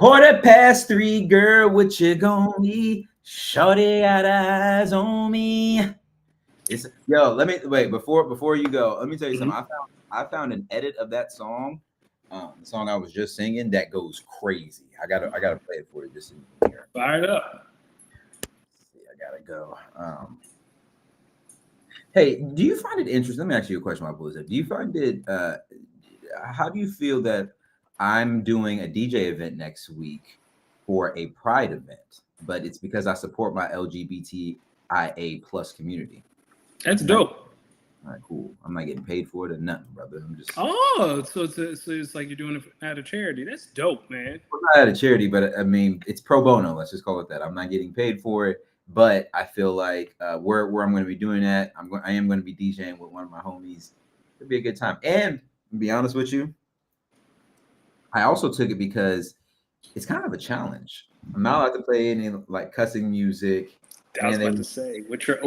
3:15, girl, what you gonna be? Shorty got eyes on me. Let me wait before you go. Let me tell you something. I found an edit of that song, the song I was just singing that goes crazy. I gotta play it for you just in here. Fire it up. I gotta go. Hey, do you find it interesting? Let me ask you a question, my boys. Do you find it? How do you feel that I'm doing a DJ event next week for a Pride event, but it's because I support my LGBTIA plus community? That's dope. All right, cool. I'm not getting paid for it or nothing, brother. I'm just. So it's like you're doing it out of charity. That's dope, man. Well, not out of charity, but I mean, it's pro bono. Let's just call it that. I'm not getting paid for it, but I feel like where I'm going to be doing that, I am going to be DJing with one of my homies. It'll be a good time. And to be honest with you, I also took it because it's kind of a challenge. I'm not allowed to play any like cussing music. I was about to say, what's your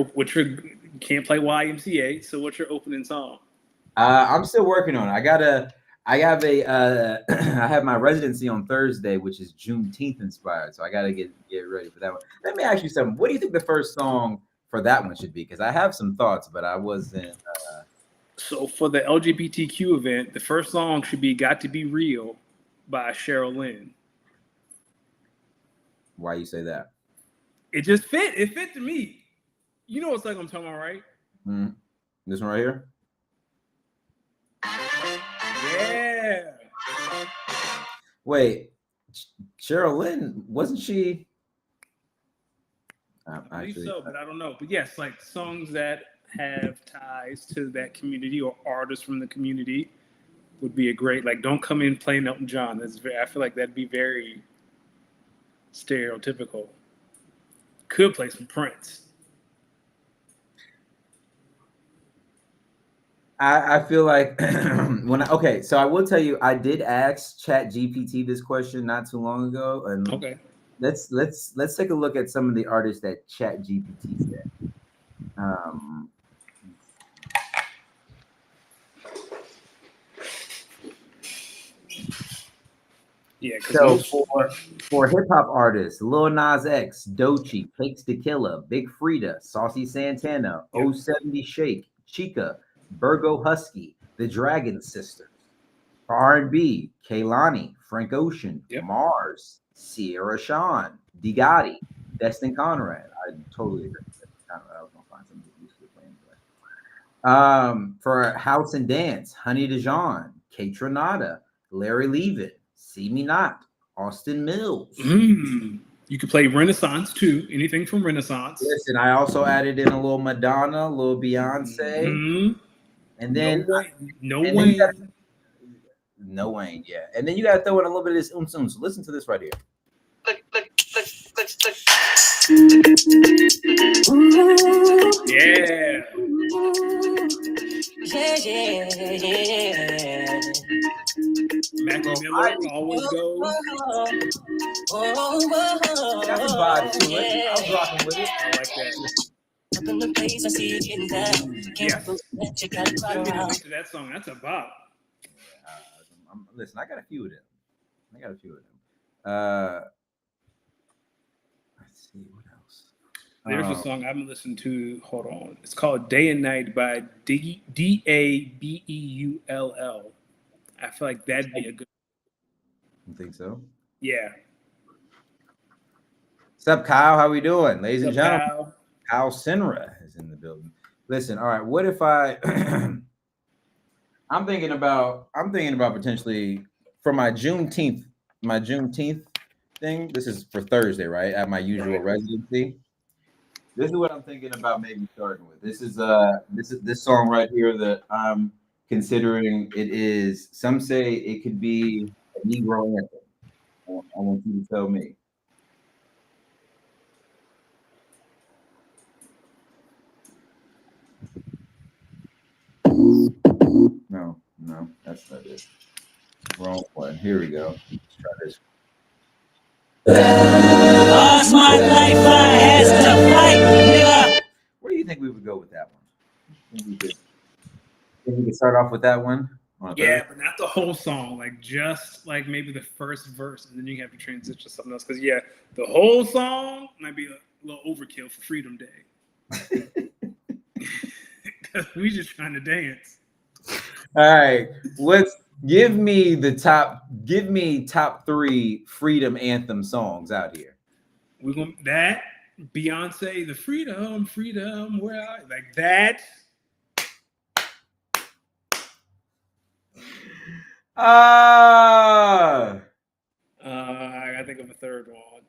can't play YMCA, so what's your opening song? I'm still working on it. I have my residency on Thursday, which is Juneteenth inspired. So I gotta get ready for that one. Let me ask you something. What do you think the first song for that one should be? Because I have some thoughts, but I wasn't. So for the LGBTQ event, the first song should be "Got to Be Real" by Cheryl Lynn. Why you say that? It just fit. It fit to me. You know what song I'm talking about, right? Mm-hmm. This one right here? Yeah. Wait, Cheryl Lynn, wasn't she? I believe so, but I don't know. But yes, like songs that have ties to that community or artists from the community would be a great, like, don't come in playing Elton John. I feel like that'd be very stereotypical. Could play some Prince. I feel like so I will tell you, I did ask ChatGPT this question not too long ago, and okay, let's take a look at some of the artists that ChatGPT said. Yeah. So for hip hop artists, Lil Nas X, Doechii, Cakes the Killer, Big Frida, Saucy Santana, 070 Shake, Chica, Virgo Husky, The Dragon Sisters. For R&B, Kehlani, Frank Ocean, Mars, Sierra Sean, D Gotti, Destin Conrad. I totally agree with Destin Conrad. I was gonna find something useful to play anyway. For House and Dance, Honey Dijon, Kate Tronada, Larry Leavitt, See Me Not, Austin Mills. You could play Renaissance too. Anything from Renaissance. Listen, I also added in a little Madonna, a little Beyonce, and then No Wayne. No Wayne, yeah. And then you gotta throw in a little bit of this So listen to this right here. Yeah. Mackie Miller always goes. That's a vibe to it. I was rocking with it. I like that. Yeah. Send me the link to that song. That's a bop. Listen, I got a few of them. Let's see what else. There's a song I've been listening to. Hold on. It's called Day and Night by Dabeul. I feel like that'd be a good. You think so? Yeah. What's up, Kyle? How we doing? Ladies and gentlemen, Kyle Sinra is in the building. Listen, all right, what if I'm thinking about potentially for my Juneteenth thing. This is for Thursday, right? At my usual residency. This is what I'm thinking about maybe starting with. This is this song right here that I'm considering. It is, some say it could be a Negro anthem. I want you to tell me. No, that's not it. Wrong one. Here we go. Let's try this. Lost my life, I had to fight. Where do you think we would go with that one? Think we could start off with that one? Yeah, but not the whole song. Like just like maybe the first verse, and then you have to transition to something else. Because yeah, the whole song might be a little overkill for Freedom Day. We just trying to dance. All right, give me top 3 freedom anthem songs out here. We're gonna that Beyonce, the freedom, where are you? Like that. I I think of a third one.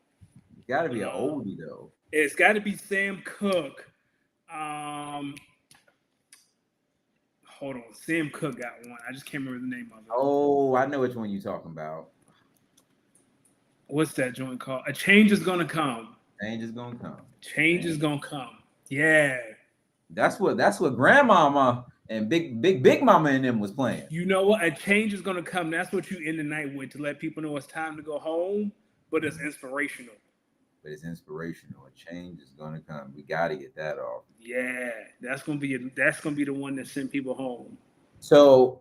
Gotta be an oldie though. It's got to be Sam Cooke. Hold on, Sam Cooke got one. I just can't remember the name of it. Oh, I know which one you're talking about. What's that joint called? A Change Is Gonna Come. Change is gonna come. Change is gonna come. Yeah. That's what Grandmama and Big Mama and them was playing. You know what? A change is gonna come. That's what you end the night with to let people know it's time to go home, but it's inspirational. But it's inspirational. A change is gonna come. We gotta get that off. Yeah, that's gonna be the one that sent people home. So,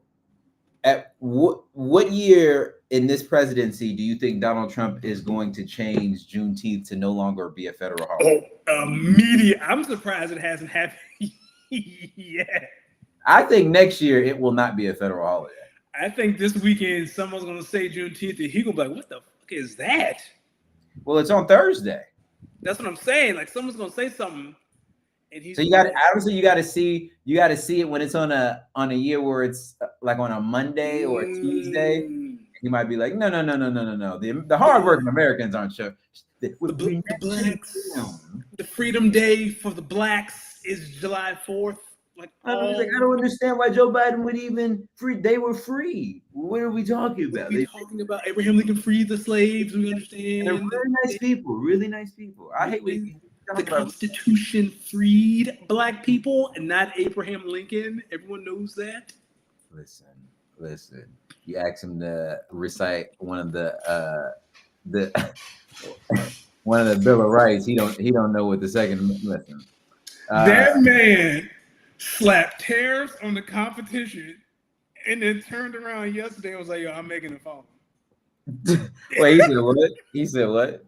at what year in this presidency do you think Donald Trump is going to change Juneteenth to no longer be a federal holiday? Oh, immediate! I'm surprised it hasn't happened yet. I think next year it will not be a federal holiday. I think this weekend someone's gonna say Juneteenth, and he gonna be like, "What the fuck is that?" Well, it's on Thursday. That's what I'm saying. Like someone's gonna say something, and he's so you got obviously you got to see it when it's on a year where it's like on a Monday or a Tuesday. He might be like, no. The hardworking Americans aren't sure. The blacks, the Freedom Day for the blacks is July 4th. Like, I don't understand why Joe Biden would even free. They were free. What are we talking about? We're talking about Abraham Lincoln freed the slaves. We understand. They're really nice people. Really nice people. I hate when the Constitution freed black people and not Abraham Lincoln. Everyone knows that. Listen. You ask him to recite one of the one of the Bill of Rights. He don't know what the second. Listen. That man slapped tariffs on the competition and then turned around yesterday and was like, "Yo, I'm making a phone." Wait, he said what?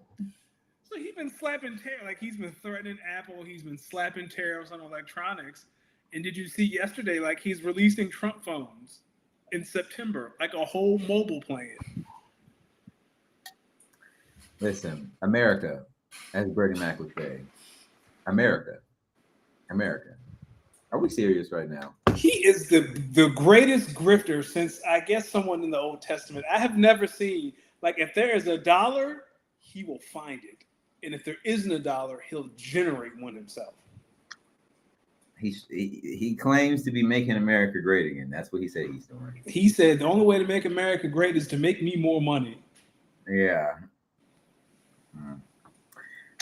So he's been slapping tariffs, like he's been threatening Apple, he's been slapping tariffs on electronics. And did you see yesterday, like he's releasing Trump phones in September, like a whole mobile plan? Listen, America, as Bernie Mac would say, America. Are we serious right now? He is the greatest grifter since, I guess, someone in the Old Testament. I have never seen, like, if there is $1, he will find it. And if there isn't $1, he'll generate one himself. He claims to be making America great again. That's what he said he's doing. He said the only way to make America great is to make me more money. Yeah.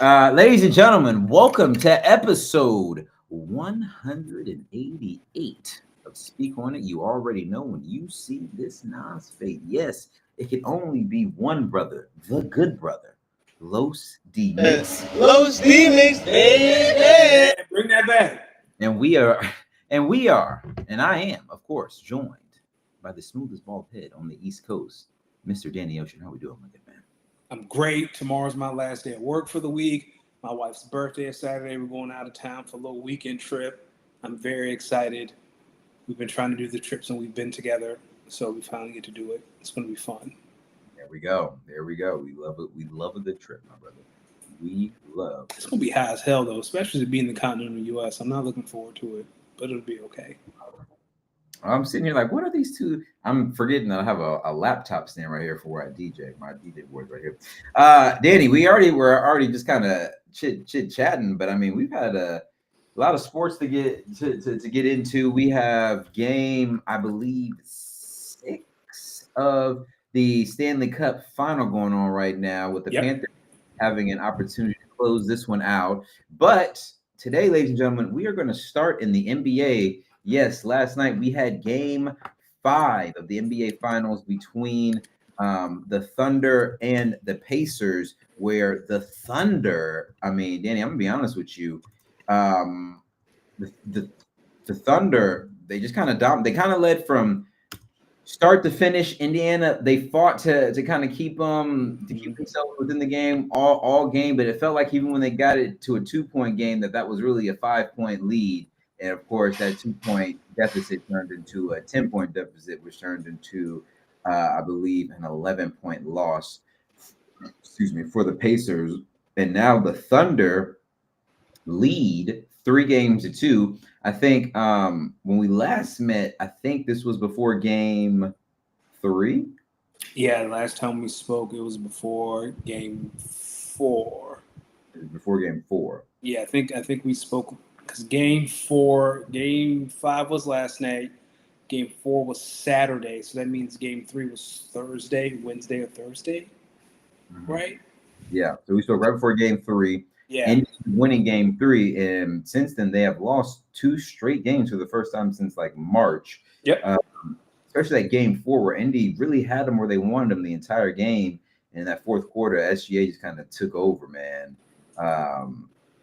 Ladies and gentlemen, welcome to episode 188 of Speak On It. You already know when you see this Nas fade. Yes, it can only be one brother, the good brother, Los D Mix. Los D Mix, baby. Bring that back. And we are, and I am, of course, joined by the smoothest bald head on the East Coast, Mr. Danny Ocean. How we doing, my good man? I'm great. Tomorrow's my last day at work for the week. My wife's birthday is Saturday. We're going out of town for a little weekend trip. I'm very excited. We've been trying to do the trips and we've been together, so we finally get to do it. It's going to be fun. There we go. We love it. We love a good trip, my brother. It's going to be high as hell, though, especially to be in the continental U.S. I'm not looking forward to it, but it'll be okay. I'm sitting here like, what are these two? I'm forgetting that I have a laptop stand right here for where I DJ. My DJ board's right here. Danny, we're already just kind of chit chatting, but I mean, we've had a lot of sports to get into. We have game, I believe, 6 of the Stanley Cup final going on right now with the Panthers having an opportunity to close this one out. But today, ladies and gentlemen, we are going to start in the NBA. Yes, last night we had game 5 of the NBA Finals between the Thunder and the Pacers, where the Thunder, I mean, Danny, I'm going to be honest with you, the Thunder, they just kind of led from start to finish, Indiana, they fought to kind of keep themselves within the game all game, but it felt like even when they got it to a 2-point game, that was really a 5-point lead. And of course, that 2-point deficit turned into a 10-point deficit, which turned into, I believe, an 11-point loss. Excuse me, for the Pacers. And now the Thunder lead 3-2. I think when we last met, I think this was before game 3. Yeah, last time we spoke, it was before game 4. It was before game 4. Yeah, I think we spoke because game 5 was last night. Game 4 was Saturday, so that means game 3 was Wednesday or Thursday, right? Yeah, so we spoke right before game 3. Yeah, And winning game 3, and since then they have lost 2 straight games for the first time since like March. Yep. Especially that game 4 where Indy really had them where they wanted them the entire game. And in that fourth quarter, SGA just kind of took over, man.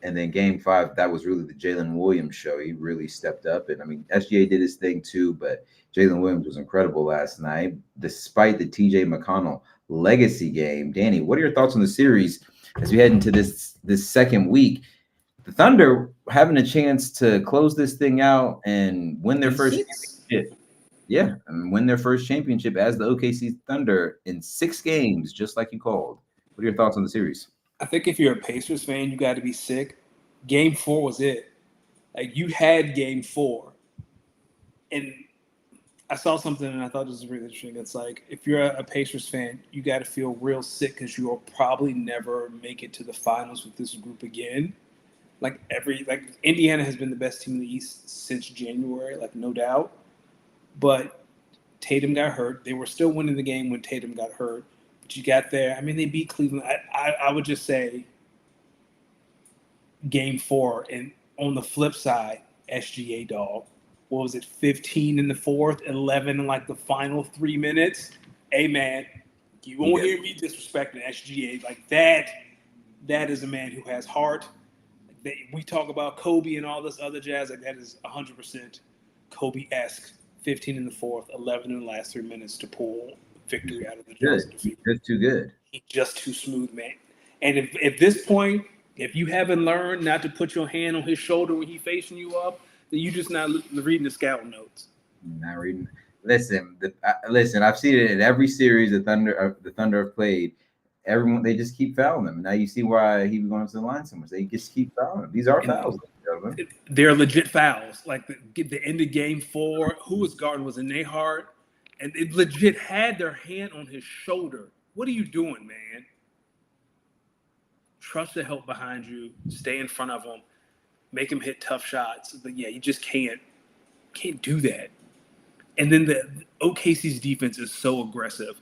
And then game 5, that was really the Jalen Williams show. He really stepped up. And I mean, SGA did his thing too, but Jalen Williams was incredible last night, despite the TJ McConnell legacy game. Danny, what are your thoughts on the series as we head into this second week? The Thunder having a chance to close this thing out and win their first championship. Yeah, and win their first championship as the OKC Thunder in 6 games, just like you called. What are your thoughts on the series? I think if you're a Pacers fan, you got to be sick. Game 4 was it. Like, you had game 4. And I saw something and I thought this was really interesting. It's like, if you're a Pacers fan, you got to feel real sick because you will probably never make it to the finals with this group again. Like, Indiana has been the best team in the East since January, like, no doubt. But Tatum got hurt. They were still winning the game when Tatum got hurt. But you got there. I mean, they beat Cleveland. I would just say game 4. And on the flip side, SGA dog. What was it, 15 in the fourth, 11 in like the final 3 minutes? Hey, man, you won't hear me disrespecting SGA. Like, that is a man who has heart. We talk about Kobe and all this other jazz. Like, that is 100% Kobe-esque. 15 in the fourth, 11 in the last 3 minutes to pull victory out of the jaws. Just too good. He's just too smooth, man. And if at this point, if you haven't learned not to put your hand on his shoulder when he's facing you up, then you just not reading the scout notes. Not reading. Listen. I've seen it in every series the Thunder have played. Everyone, they just keep fouling them. Now you see why he was going to the line so much. They just keep fouling them. These are fouls. They're legit fouls. Like the end of game 4, who was guarding? Was it Nehart? And it legit had their hand on his shoulder. What are you doing, man? Trust the help behind you. Stay in front of him. Make him hit tough shots. But yeah, you just can't do that. And then the OKC's defense is so aggressive.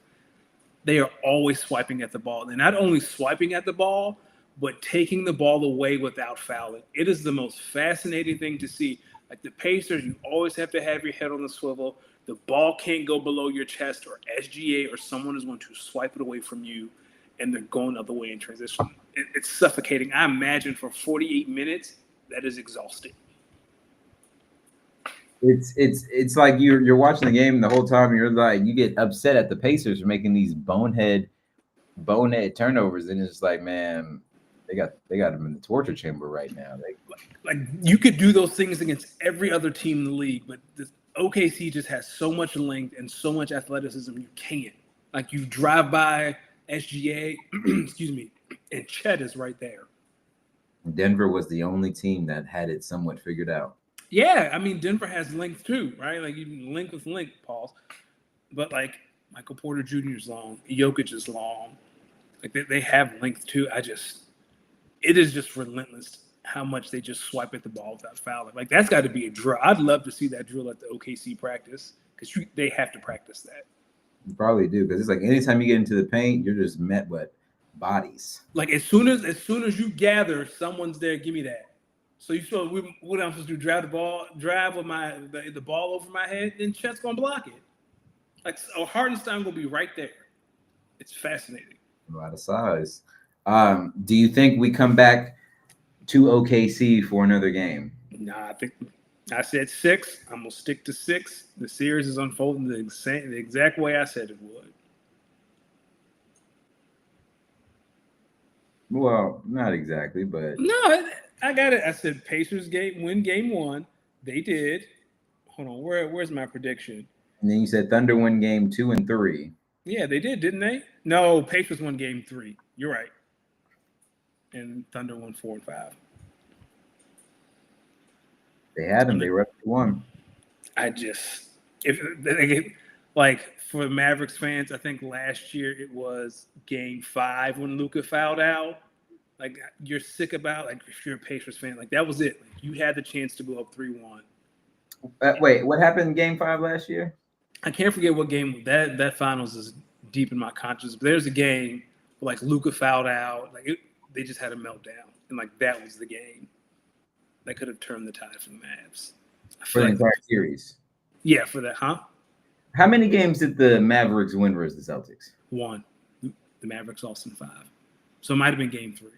They are always swiping at the ball. They're not only swiping at the ball, but taking the ball away without fouling. It is the most fascinating thing to see. Like the Pacers, you always have to have your head on the swivel. The ball can't go below your chest, or SGA or someone is going to swipe it away from you, and they're going the other way in transition. It's suffocating. I imagine for 48 minutes, that is exhausting. It's like you're watching the game the whole time. You're like, you get upset at the Pacers for making these bonehead turnovers, and it's just like, man, they got them in the torture chamber right now. Like you could do those things against every other team in the league, but this OKC just has so much length and so much athleticism. You can't. Like, you drive by SGA, excuse me, and Chet is right there. Denver was the only team that had it somewhat figured out. Yeah, I mean, Denver has length too, right? Like, you can link with length, Paul. But, like, Michael Porter Jr. is long. Jokic is long. Like, they have length too. It is just relentless how much they just swipe at the ball without fouling. Like, that's got to be a drill. I'd love to see that drill at the OKC practice because they have to practice that. You probably do, because it's like anytime you get into the paint, you're just met with bodies. Like, as soon as you gather, someone's there. Give me that. So you feel what I'm supposed to do? Drive with the ball over my head, then Chet's gonna block it. Like, so Hardenstein will be right there. It's fascinating. A lot of size. Do you think we come back to OKC for another game? Nah, I think I said 6. I'm gonna stick to 6. The series is unfolding the exact way I said it would. Well, not exactly, but No, I got it. I said Pacers win game 1. They did. Hold on, where's my prediction? and then you said Thunder win game 2 and 3. Yeah, they did, didn't they? No, Pacers won game 3. You're right. And Thunder won 4 and 5. They had them. They were up to 1. I just like for Mavericks fans, I think last year it was game 5 when Luka fouled out. Like you're sick about like if you're a Pacers fan, like that was it. Like, you had the chance to go up 3-1. Wait, what happened in game 5 last year? I can't forget what game that finals is deep in my consciousness. But there's a game where like Luka fouled out, like they just had a meltdown, and like that was the game that could have turned the tide for the Mavs. For the entire series. Yeah, for that, huh? How many games did the Mavericks win versus the Celtics? 1. The Mavericks lost in 5. So it might have been game 3.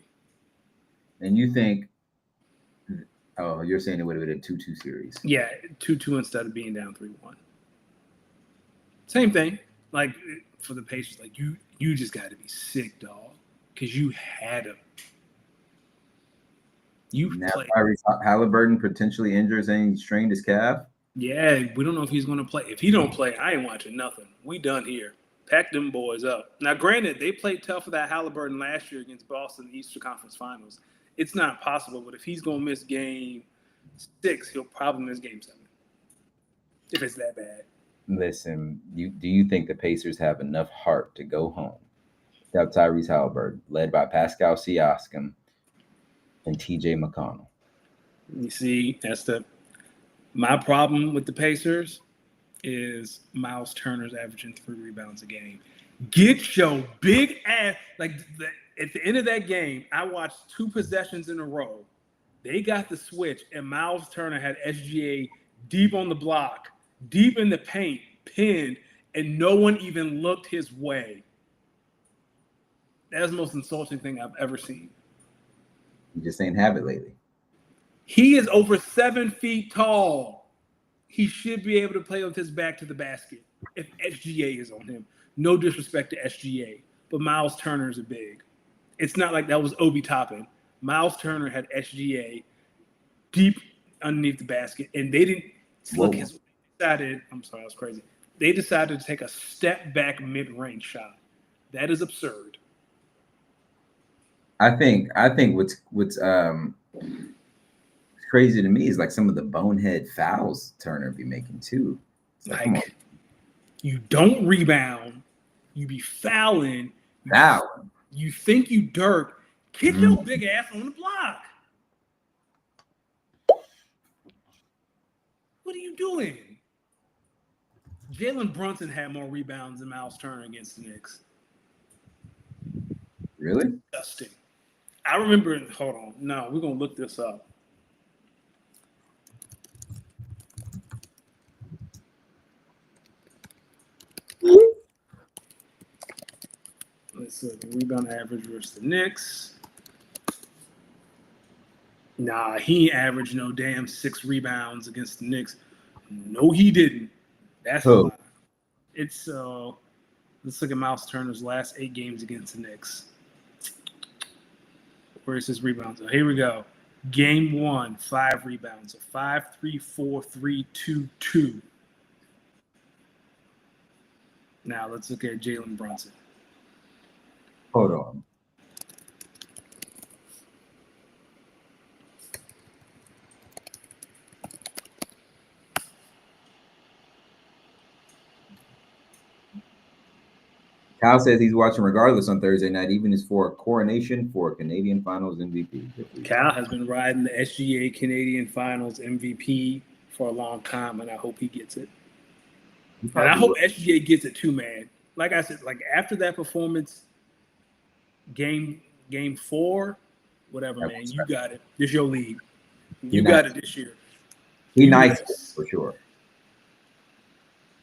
And you think, oh, you're saying it would have been a 2-2 series. Yeah, 2-2 instead of being down 3-1. Same thing. Like for the Pacers, like you just got to be sick, dog, because you had him. Now Halliburton potentially injures and he strained his calf. Yeah, we don't know if he's going to play. If he don't play, I ain't watching nothing. We done here. Pack them boys up. Now, granted, they played tough for that Halliburton last year against Boston in the Eastern Conference Finals. It's not possible, but if he's going to miss game 6, he'll probably miss game 7. If it's that bad. Listen, do you think the Pacers have enough heart to go home without Tyrese Halliburton, led by Pascal Siakam and TJ McConnell? You see, my problem with the Pacers is Miles Turner's averaging 3 rebounds a game. Get your big ass. Like at the end of that game, I watched 2 possessions in a row. They got the switch, and Miles Turner had SGA deep on the block, deep in the paint, pinned, and no one even looked his way. That's the most insulting thing I've ever seen. You just ain't have it lately. He is over 7 feet tall. He should be able to play with his back to the basket if SGA is on him. No disrespect to SGA, but Miles Turner is a big. It's not like that was Obi Toppin. Miles Turner had SGA deep underneath the basket, and they didn't look his way. I'm sorry, that was crazy. They decided to take a step back mid-range shot. That is absurd. I think what's crazy to me is like some of the bonehead fouls Turner be making too. Like you don't rebound, you be fouling. You think you Dirk, get your big ass on the block. What are you doing? Jalen Brunson had more rebounds than Miles Turner against the Knicks. Really? Disgusting. I remember, hold on. No, we're going to look this up. Let's see the rebound average versus the Knicks. Nah, he averaged no damn 6 rebounds against the Knicks. No, he didn't. That's a lie. It's let's look at Miles Turner's last 8 games against the Knicks. Where's his rebounds? Oh, here we go. Game 1, 5 rebounds. So 5, 3, 4, 3, 2, 2. Now let's look at Jalen Brunson. Hold on. Kyle says he's watching regardless on Thursday night, even as for a coronation for a Canadian Finals MVP. Kyle has been riding the SGA Canadian Finals MVP for a long time, and I hope he gets it. And I hope SGA gets it too, man. Like I said, like after that performance, game 4, whatever, man, you got it. This your league. You got it this year. He nice with it, for sure.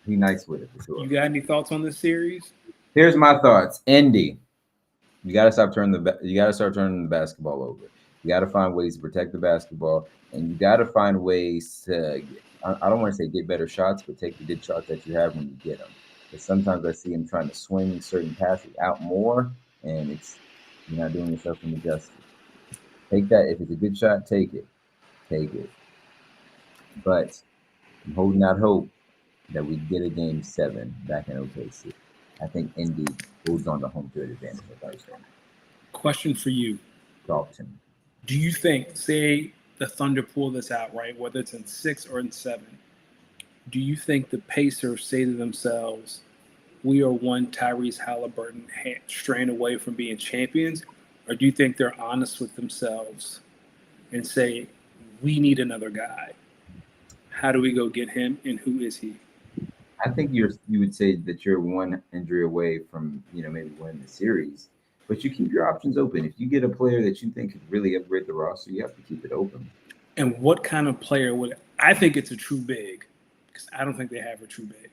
He nice with it for sure. You got any thoughts on this series? Here's my thoughts. Indy, you gotta start turning the basketball over. You got to find ways to protect the basketball, and you got to find ways to. I don't want to say get better shots, but take the good shots that you have when you get them. Because sometimes I see him trying to swing certain passes out more, and you're not doing yourself any justice. Take that if it's a good shot, take it. But I'm holding out hope that we get a game 7 back in OKC. I think Indy holds on to home field advantage on Thursday. Question for you. Talk to me. Do you think, say the Thunder pull this out, right, whether it's in 6 or in 7, do you think the Pacers say to themselves, we are one Tyrese Halliburton strain away from being champions? Or do you think they're honest with themselves and say, we need another guy? How do we go get him, and who is he? I think you would say that you're one injury away from maybe winning the series, but you keep your options open. If you get a player that you think could really upgrade the roster, you have to keep it open. And what kind of player would I think it's a true big, because I don't think they have a true big.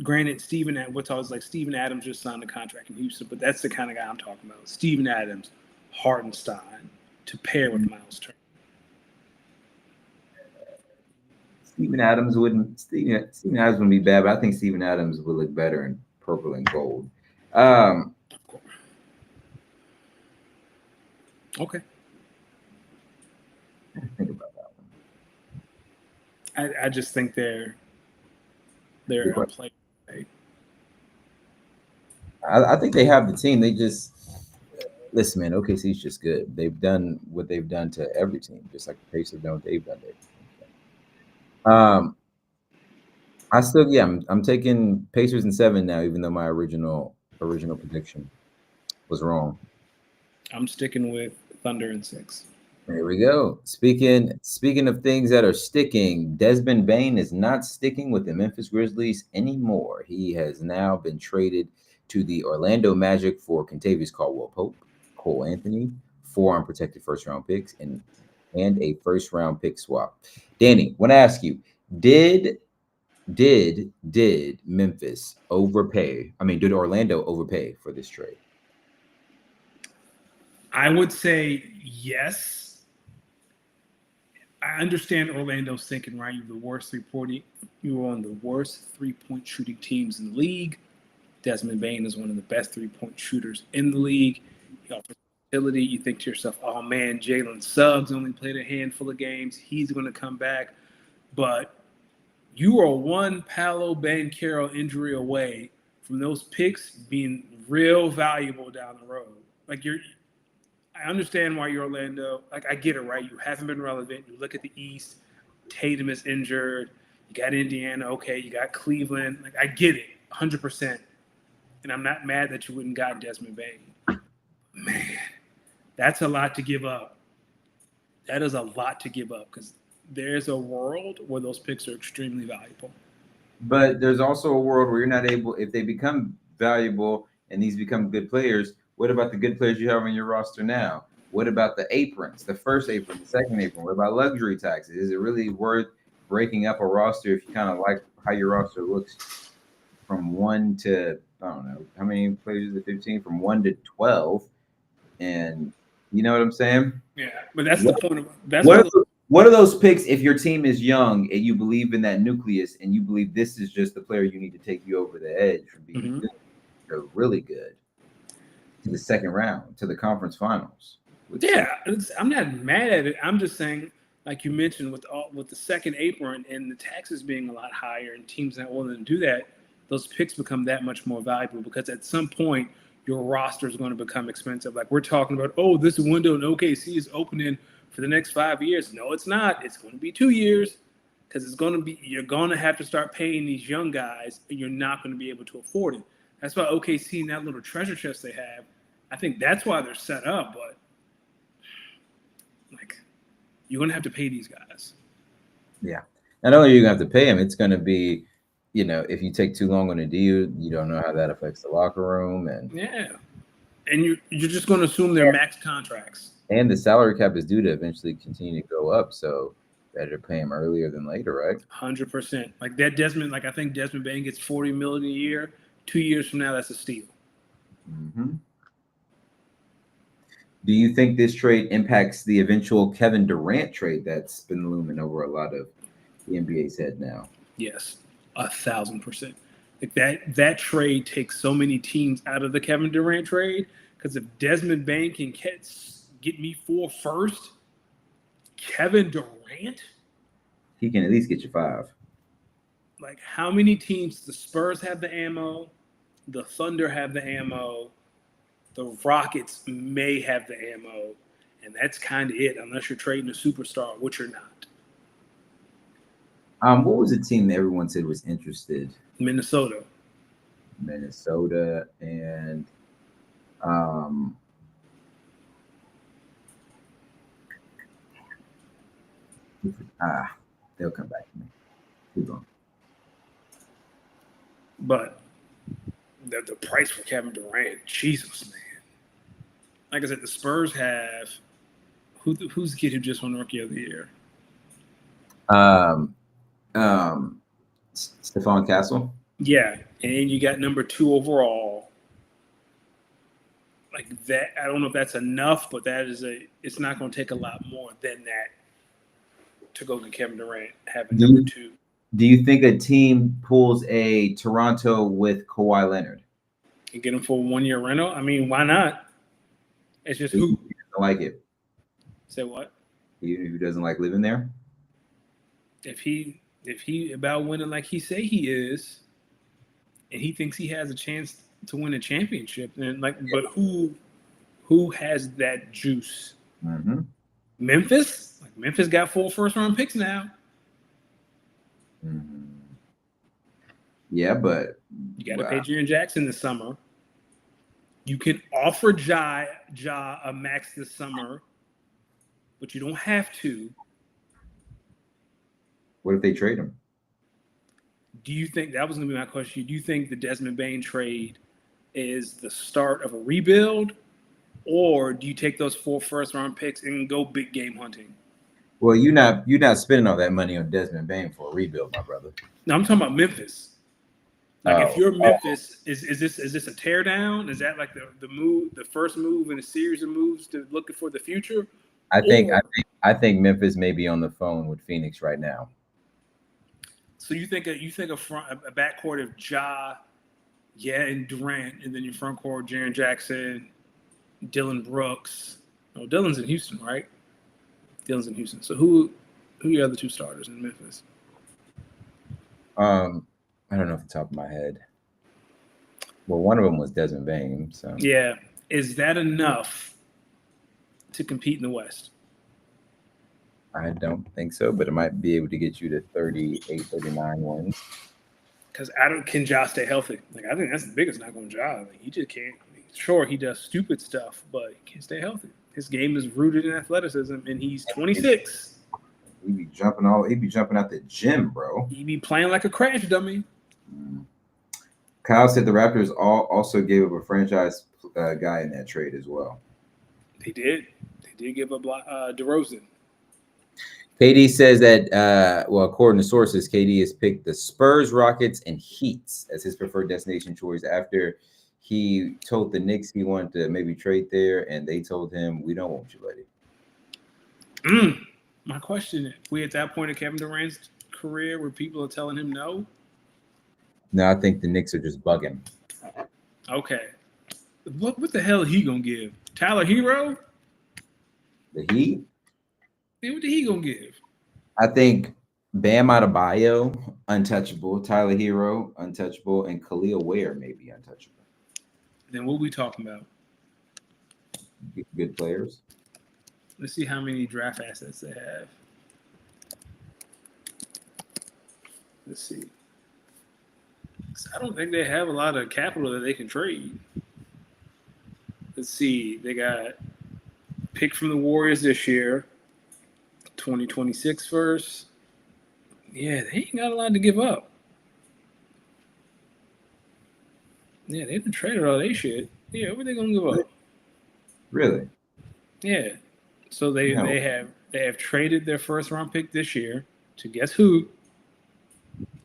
Granted, Steven Adams just signed a contract in Houston, but that's the kind of guy I'm talking about. Steven Adams, Hartenstein to pair with Miles Turner. Steven Adams wouldn't be bad, but I think Steven Adams would look better in purple and gold. Okay. Think about that one. I just think they're a player. I think they have the team. They just listen, man. OKC's just good. They've done what they've done to every team, just like the Pacers have done what they've done. I'm taking Pacers in 7 now, even though my original prediction was wrong. I'm sticking with Thunder in 6. There we go. Speaking of things that are sticking, Desmond Bane is not sticking with the Memphis Grizzlies anymore. He has now been traded to the Orlando Magic for Kentavious Caldwell-Pope, Cole Anthony, 4 unprotected first-round picks, and a first-round pick swap. Danny, I want to ask you, did Memphis overpay? I mean, did Orlando overpay for this trade? I would say yes. I understand Orlando's thinking, right? You were on the worst three-point shooting teams in the league. Desmond Bane is one of the best three-point shooters in the league. He offers ability. You think to yourself, oh man, Jalen Suggs only played a handful of games. He's going to come back. But you are one Paolo Banchero injury away from those picks being real valuable down the road. I understand why you're Orlando. I get it, right? You haven't been relevant. You look at the East. Tatum is injured. You got Indiana. Okay, you got Cleveland. I get it, 100%. And I'm not mad that you wouldn't got Desmond Bane. Man, that's a lot to give up. That is a lot to give up because there's a world where those picks are extremely valuable. But there's also a world where you're not able, if they become valuable and these become good players, what about the good players you have on your roster now? What about the aprons, the first apron, the second apron? What about luxury taxes? Is it really worth breaking up a roster if you kind of like how your roster looks from 1 to, I don't know, how many players is it, 15? From 1 to 12. And you know what I'm saying? Yeah, but that's the point. What are those picks if your team is young and you believe in that nucleus and you believe this is just the player you need to take you over the edge from being good to really good to the second round, to the conference finals? Yeah, I'm not mad at it. I'm just saying, like you mentioned, with the second apron and the taxes being a lot higher and teams not willing to do that, those picks become that much more valuable because at some point your roster is going to become expensive. Like we're talking about, this window in OKC is opening for the next 5 years. No, it's not. It's going to be 2 years because you're going to have to start paying these young guys and you're not going to be able to afford it. That's why OKC and that little treasure chest they have, I think that's why they're set up. But you're going to have to pay these guys. Yeah. Not only are you going to have to pay them, it's going to be, if you take too long on a deal, you don't know how that affects the locker room. And you're just going to assume they're max contracts. And the salary cap is due to eventually continue to go up. So better pay him earlier than later, right? 100%. That Desmond, I think Desmond Bane gets $40 million a year. 2 years from now, that's a steal. Mm-hmm. Do you think this trade impacts the eventual Kevin Durant trade that's been looming over a lot of the NBA's head now? Yes, 1,000%. Like that trade takes so many teams out of the Kevin Durant trade, because if Desmond Bane can get me 4 first, Kevin Durant, He can at least get you 5. like how many teams? The Spurs have the ammo, the Thunder have the ammo, the Rockets may have the ammo, and that's kind of it, unless you're trading a superstar, which you're not. What was the team that everyone said was interested? Minnesota. Minnesota and they'll come back to me. Keep going. But the price for Kevin Durant, Jesus, man. Like I said, the Spurs have who's the kid who just won Rookie of the Year? Stephon Castle. Yeah, and you got number 2 overall. Like that, I don't know if that's enough, but it's not going to take a lot more than that to go to Kevin Durant having number 2. Do you think a team pulls a Toronto with Kawhi Leonard and get him for a 1-year rental? I mean, why not? It's just who doesn't like it. Say what? Who doesn't like living there? If he about winning like he say he is, and he thinks he has a chance to win a championship, then but who has that juice? Mm-hmm. Memphis? Like Memphis got 4 first-round picks now. Mm-hmm. Yeah, but you got to pay Jaren Jackson this summer. You can offer Ja a max this summer, but you don't have to. What if they trade him? Do you think that was going to be my question? Do you think the Desmond Bane trade is the start of a rebuild, or do you take those 4 first-round picks and go big game hunting? Well, you're not spending all that money on Desmond Bane for a rebuild, my brother. No, I'm talking about Memphis. Like if you're Memphis, is this a tear down? Is that like the move, the first move in a series of moves to looking for the future? I think Memphis may be on the phone with Phoenix right now. So you think a backcourt of Ja, and Durant, and then your front court Jaren Jackson, Dillon Brooks. Oh, Dillon's in Houston, right? Dillon's in Houston. So who are your other 2 starters in Memphis? I don't know off the top of my head. Well, one of them was Desmond Bane. So yeah, is that enough to compete in the West? I don't think so, but it might be able to get you to 38, 39 wins. Because can Ja stay healthy? Like I think that's the biggest knock on Ja. Like he just can't. Sure, he does stupid stuff, but he can't stay healthy. His game is rooted in athleticism, and he's 26. He be jumping out the gym, bro. He be playing like a crash dummy. Kyle said the Raptors also gave up a franchise guy in that trade as well. They did. They did give up DeRozan. KD says that, according to sources, KD has picked the Spurs, Rockets, and Heats as his preferred destination choice after he told the Knicks he wanted to maybe trade there, and they told him, we don't want you, buddy. My question, we at that point in Kevin Durant's career where people are telling him no? No, I think the Knicks are just bugging. Okay. What the hell is he going to give? Tyler Hero? The Heat? Yeah, what the he going to give? I think Bam Adebayo, untouchable. Tyler Hero, untouchable. And Khalil Ware, maybe untouchable. Then what are we talking about? Good players. Let's see how many draft assets they have. Let's see. I don't think they have a lot of capital that they can trade. Let's see. They got pick from the Warriors this year. 2026 first. Yeah, they ain't got a lot to give up. Yeah, they've been traded all they shit. Yeah, what are they gonna give up? Really? Yeah. So they have traded their first round pick this year to guess who?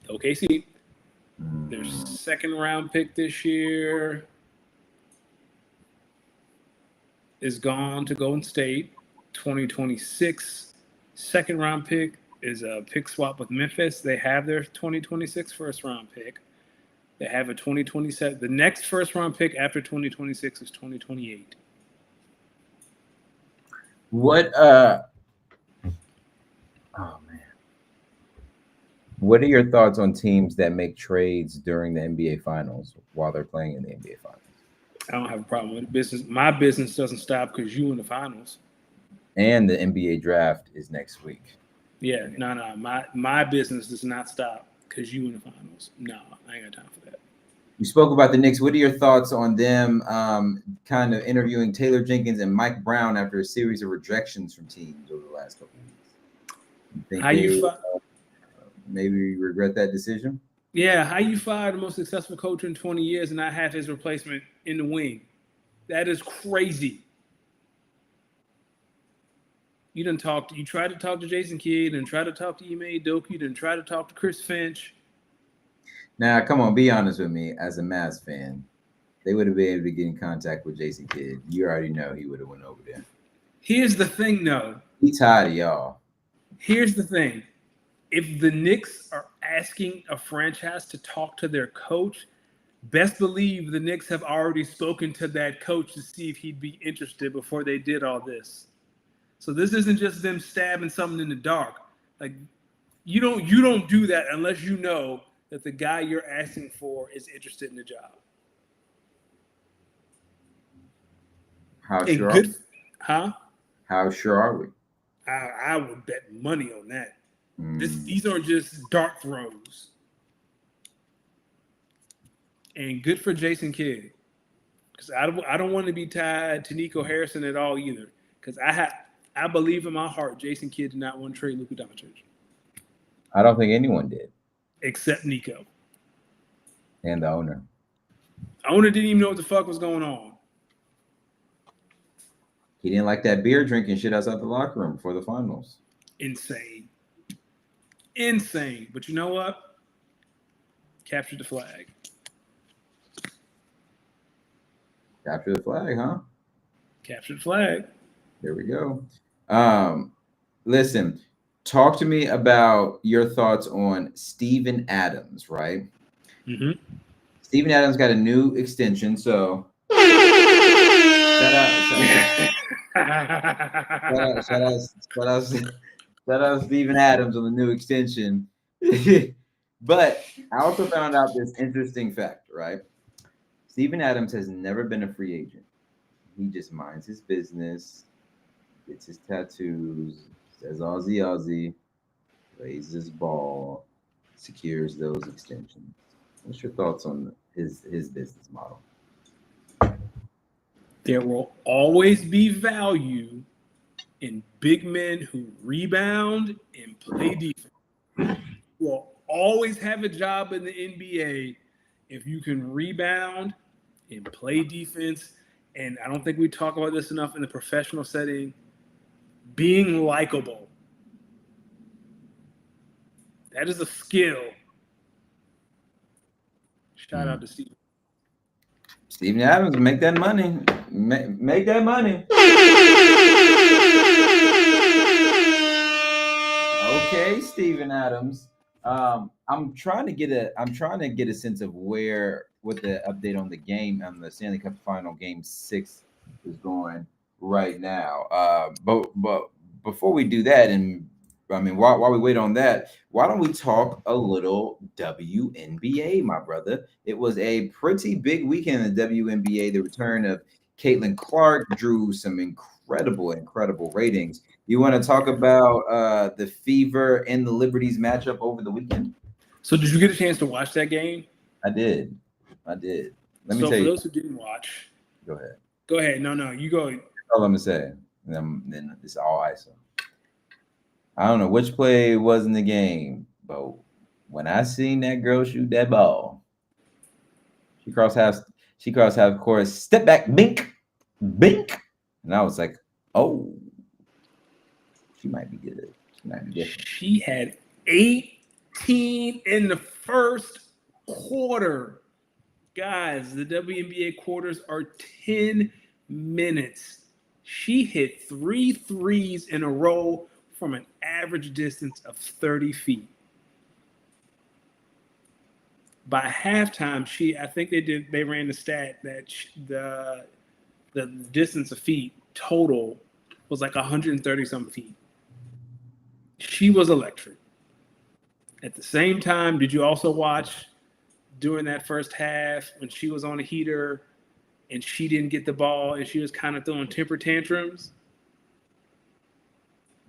OKC. Their second round pick this year. is gone to Golden State. 2026 second round pick is a pick swap with Memphis. They have their 2026 first round pick. They have a 2027. The next first round pick after 2026 is 2028. What oh man. What are your thoughts on teams that make trades during the NBA finals while they're playing in the NBA finals? I don't have a problem with it. Business. My business doesn't stop because you in the finals. And the NBA draft is next week. Yeah, no. My business does not stop because you in the finals. No, I ain't got time for that. You spoke about the Knicks. What are your thoughts on them kind of interviewing Taylor Jenkins and Mike Brown after a series of rejections from teams over the last couple of weeks? You think maybe regret that decision? Yeah, how you fire the most successful coach in 20 years and not have his replacement in the wing? That is crazy. You tried to talk to Jason Kidd and tried to talk to Ime Udoka and tried to talk to Chris Finch. Now, come on, be honest with me. As a Mavs fan, they would have been able to get in contact with Jason Kidd. You already know he would have went over there. Here's the thing, though. He's tired of y'all. Here's the thing. If the Knicks are asking a franchise to talk to their coach, best believe the Knicks have already spoken to that coach to see if he'd be interested before they did all this. So this isn't just them stabbing something in the dark. Like you don't do that unless you know that the guy you're asking for is interested in the job. How sure are we? Huh? How sure are we? I would bet money on that. These aren't just dart throws. And good for Jason Kidd. Because I don't want to be tied to Nico Harrison at all either. Because I believe in my heart Jason Kidd did not want to trade Luka Doncic. I don't think anyone did. Except Nico. And the owner. The owner didn't even know what the fuck was going on. He didn't like that beer drinking shit outside the locker room before the finals. Insane. But you know what? Capture the flag. Capture the flag, huh? Capture the flag. There we go. Listen, talk to me about your thoughts on Steven Adams, right? Mm-hmm. Steven Adams got a new extension, so shout out Steven Adams on the new extension. But I also found out this interesting fact, right? Steven Adams has never been a free agent. He just minds his business, gets his tattoos, says Aussie Aussie, plays his ball, secures those extensions. What's your thoughts on his business model? There will always be value in big men who rebound and play defense. You will always have a job in the NBA if you can rebound and play defense. And I don't think we talk about this enough in the professional setting. Being likable. That is a skill. Shout out to Steven. Steven Adams, make that money. Make that money. Okay, Steven Adams. I'm trying to get a sense of what the update on the game on the Stanley Cup Final Game 6 is going right now. But before we do that, and I mean while we wait on that, why don't we talk a little WNBA, my brother? It was a pretty big weekend in the WNBA. The return of Caitlin Clark drew some incredible ratings. You want to talk about the Fever and the Liberties matchup over the weekend? So did you get a chance to watch that game? I did. Let me tell you. So for those who didn't watch, go ahead. Go ahead. No, you go. That's all I'm gonna say. And then it's all ISO. I don't know which play was in the game, but when I seen that girl shoot that ball, she crossed half court, step back, bink, and I was like, oh, she might be good. She might be different. She had 18 in the first quarter. Guys, the WNBA quarters are 10 minutes. She hit 3 threes in a row from an average distance of 30 feet. By halftime, I think they ran the stat that the distance of feet total was like 130 something feet. She was electric. At the same time, did you also watch during that first half when she was on a heater and she didn't get the ball and she was kind of throwing temper tantrums?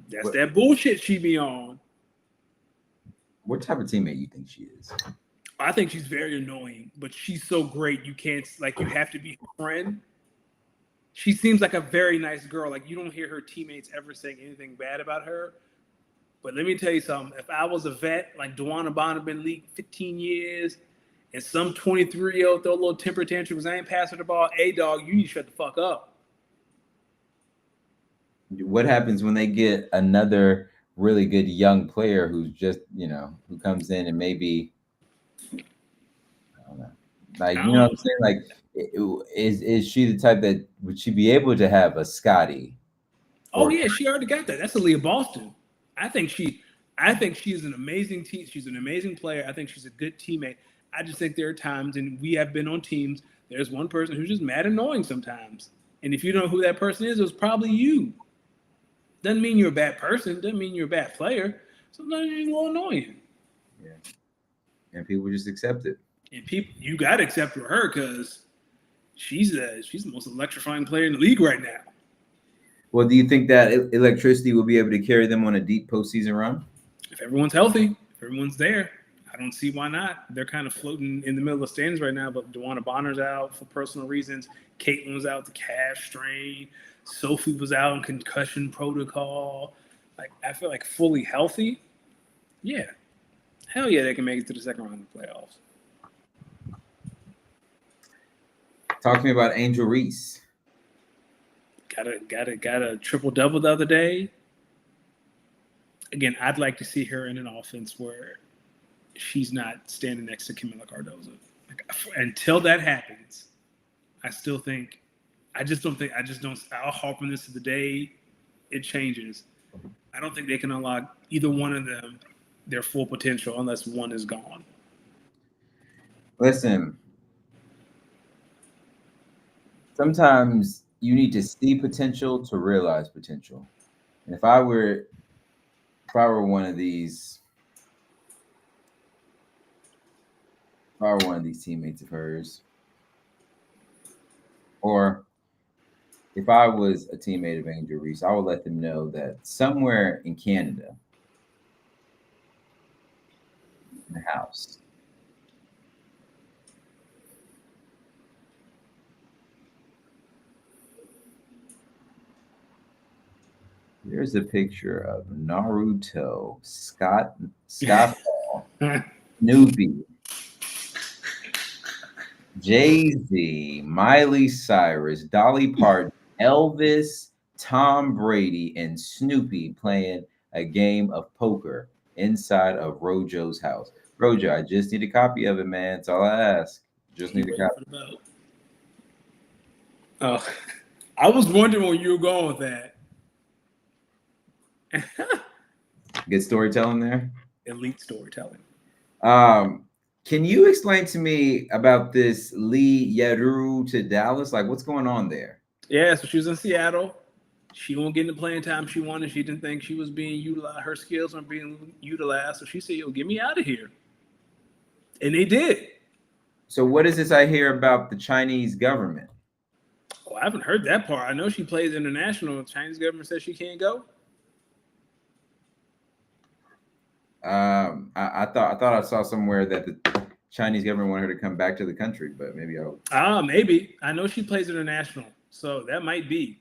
That's that bullshit she be on. What type of teammate you think she is? I think she's very annoying, but she's so great you can't, like, you have to be her friend. She seems like a very nice girl. Like, you don't hear her teammates ever saying anything bad about her. But let me tell you something. If I was a vet, like DeWanna Bond had been in the league 15 years, and some 23-year-old throw a little temper tantrum because I ain't passing the ball, hey, dog, you need to shut the fuck up. What happens when they get another really good young player who's just, who comes in and maybe, I don't know. Like, you know what I'm saying? Like, is she the type that would she be able to have a Scotty? Oh, yeah, she already got that. That's Aaliyah Boston. I think she is an amazing team. She's an amazing player. I think she's a good teammate. I just think there are times, and we have been on teams, there's one person who's just mad annoying sometimes. And if you don't know who that person is, it was probably you. Doesn't mean you're a bad person. Doesn't mean you're a bad player. Sometimes you're just a little annoying. Yeah. And people just accept it. And you got to accept her because she's the most electrifying player in the league right now. Well, do you think that electricity will be able to carry them on a deep postseason run? If everyone's healthy, if everyone's there, I don't see why not. They're kind of floating in the middle of the standings right now, but DeWanna Bonner's out for personal reasons. Caitlin was out with the calf strain. Sophie was out in concussion protocol. Like, I feel like fully healthy. Yeah. Hell yeah, they can make it to the second round of the playoffs. Talk to me about Angel Reese. Got a triple-double the other day. Again, I'd like to see her in an offense where she's not standing next to Camila Cardozo. Like, until that happens, I'll harp on this to the day it changes. I don't think they can unlock either one of them their full potential unless one is gone. Listen, sometimes you need to see potential to realize potential. And if I were one of these teammates of hers, or if I was a teammate of Angel Reese, I would let them know that somewhere in Canada, in the house, there's a picture of Naruto, Scott Hall, Snoopy, Jay-Z, Miley Cyrus, Dolly Parton, Elvis, Tom Brady, and Snoopy playing a game of poker inside of Rojo's house. Rojo, I just need a copy of it, man. That's all I ask. Just need a copy. Oh, I was wondering where you were going with that. Good storytelling there. Elite storytelling. Can you explain to me about this Lee Yeru to Dallas? Like, what's going on there? Yeah, so she was in Seattle. She won't get the playing time she wanted. She didn't think she was being utilized. Her skills aren't being utilized. So she said, "Yo, get me out of here." And they did. So what is this I hear about the Chinese government? Oh, I haven't heard that part. I know she plays international. The Chinese government says she can't go. I thought I saw somewhere that the Chinese government wanted her to come back to the country, but maybe maybe. I know she plays international, so that might be.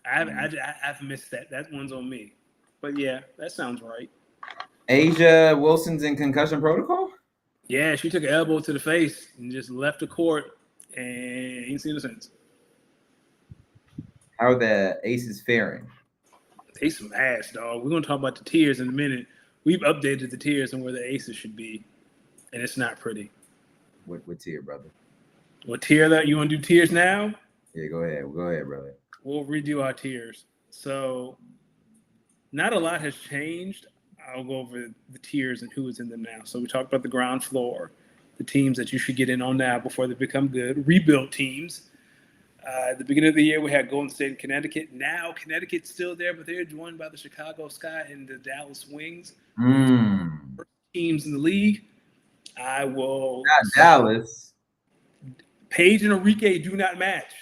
I've missed that. That one's on me. But yeah, that sounds right. Asia Wilson's in concussion protocol? Yeah, she took an elbow to the face and just left the court and ain't seen her since. How are the Aces faring? They some ass, dog. We're gonna talk about the tiers in a minute. We've updated the tiers and where the Aces should be, and it's not pretty. What tier, brother? What tier that you want to do tiers now? Yeah, go ahead. Go ahead, brother. We'll redo our tiers. So, not a lot has changed. I'll go over the tiers and who is in them now. So, we talked about the ground floor, the teams that you should get in on now before they become good, rebuild teams. At the beginning of the year, we had Golden State and Connecticut. Now, Connecticut's still there, but they're joined by the Chicago Sky and the Dallas Wings. First teams in the league. I will. Not Dallas. Page and Enrique do not match.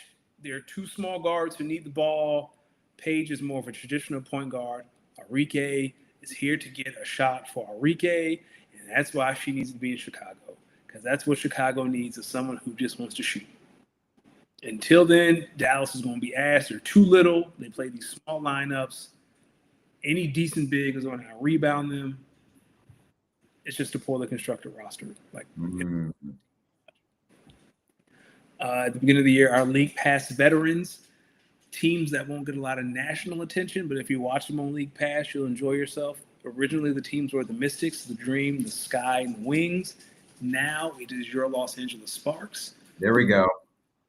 They're two small guards who need the ball. Page is more of a traditional point guard. Enrique is here to get a shot for Enrique, and that's why she needs to be in Chicago, because that's what Chicago needs, is someone who just wants to shoot. Until then, Dallas is going to be ass. They're too little. They play these small lineups. Any decent big is going to rebound them. It's just a poorly constructed roster. At the beginning of the year, our League Pass veterans, teams that won't get a lot of national attention, but if you watch them on League Pass, you'll enjoy yourself. Originally, the teams were the Mystics, the Dream, the Sky, and the Wings. Now it is your Los Angeles Sparks. There we go.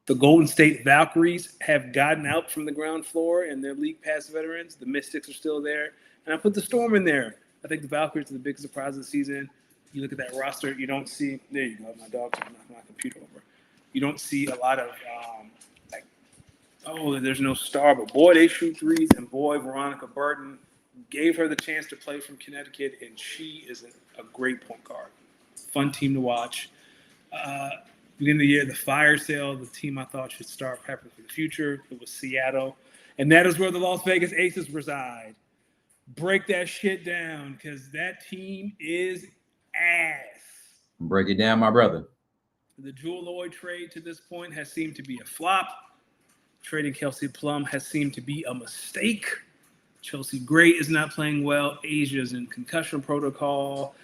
The Golden State Valkyries have gotten out from the ground floor, and they're League Pass veterans. The Mystics are still there. And I put the Storm in there. I think the Valkyries are the biggest surprise of the season. You look at that roster, you don't see – there you go. My dog's knocking my computer over. You don't see a lot of there's no star, but boy, they shoot threes, and boy, Veronica Burton gave her the chance to play from Connecticut, and she is a great point guard. Fun team to watch. Beginning of the year, the fire sale, the team I thought should start prepping for the future, it was Seattle, and that is where the Las Vegas Aces reside. Break that shit down, because that team is ass. Break it down, my brother. The Jewel Lloyd trade to this point has seemed to be a flop. Trading Kelsey Plum has seemed to be a mistake. Chelsea Gray is not playing well. Asia's in concussion protocol.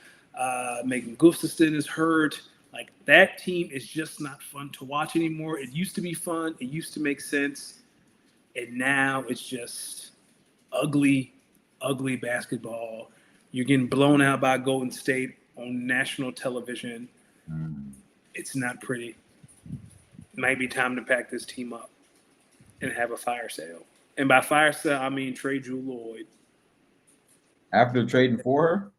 Megan Gustafson is hurt. Like, that team is just not fun to watch anymore. It used to be fun. It used to make sense. And now it's just ugly, ugly basketball. You're getting blown out by Golden State on national television. It's not pretty. It might be time to pack this team up and have a fire sale. And by fire sale, I mean trade Jewel Lloyd. After trading for her?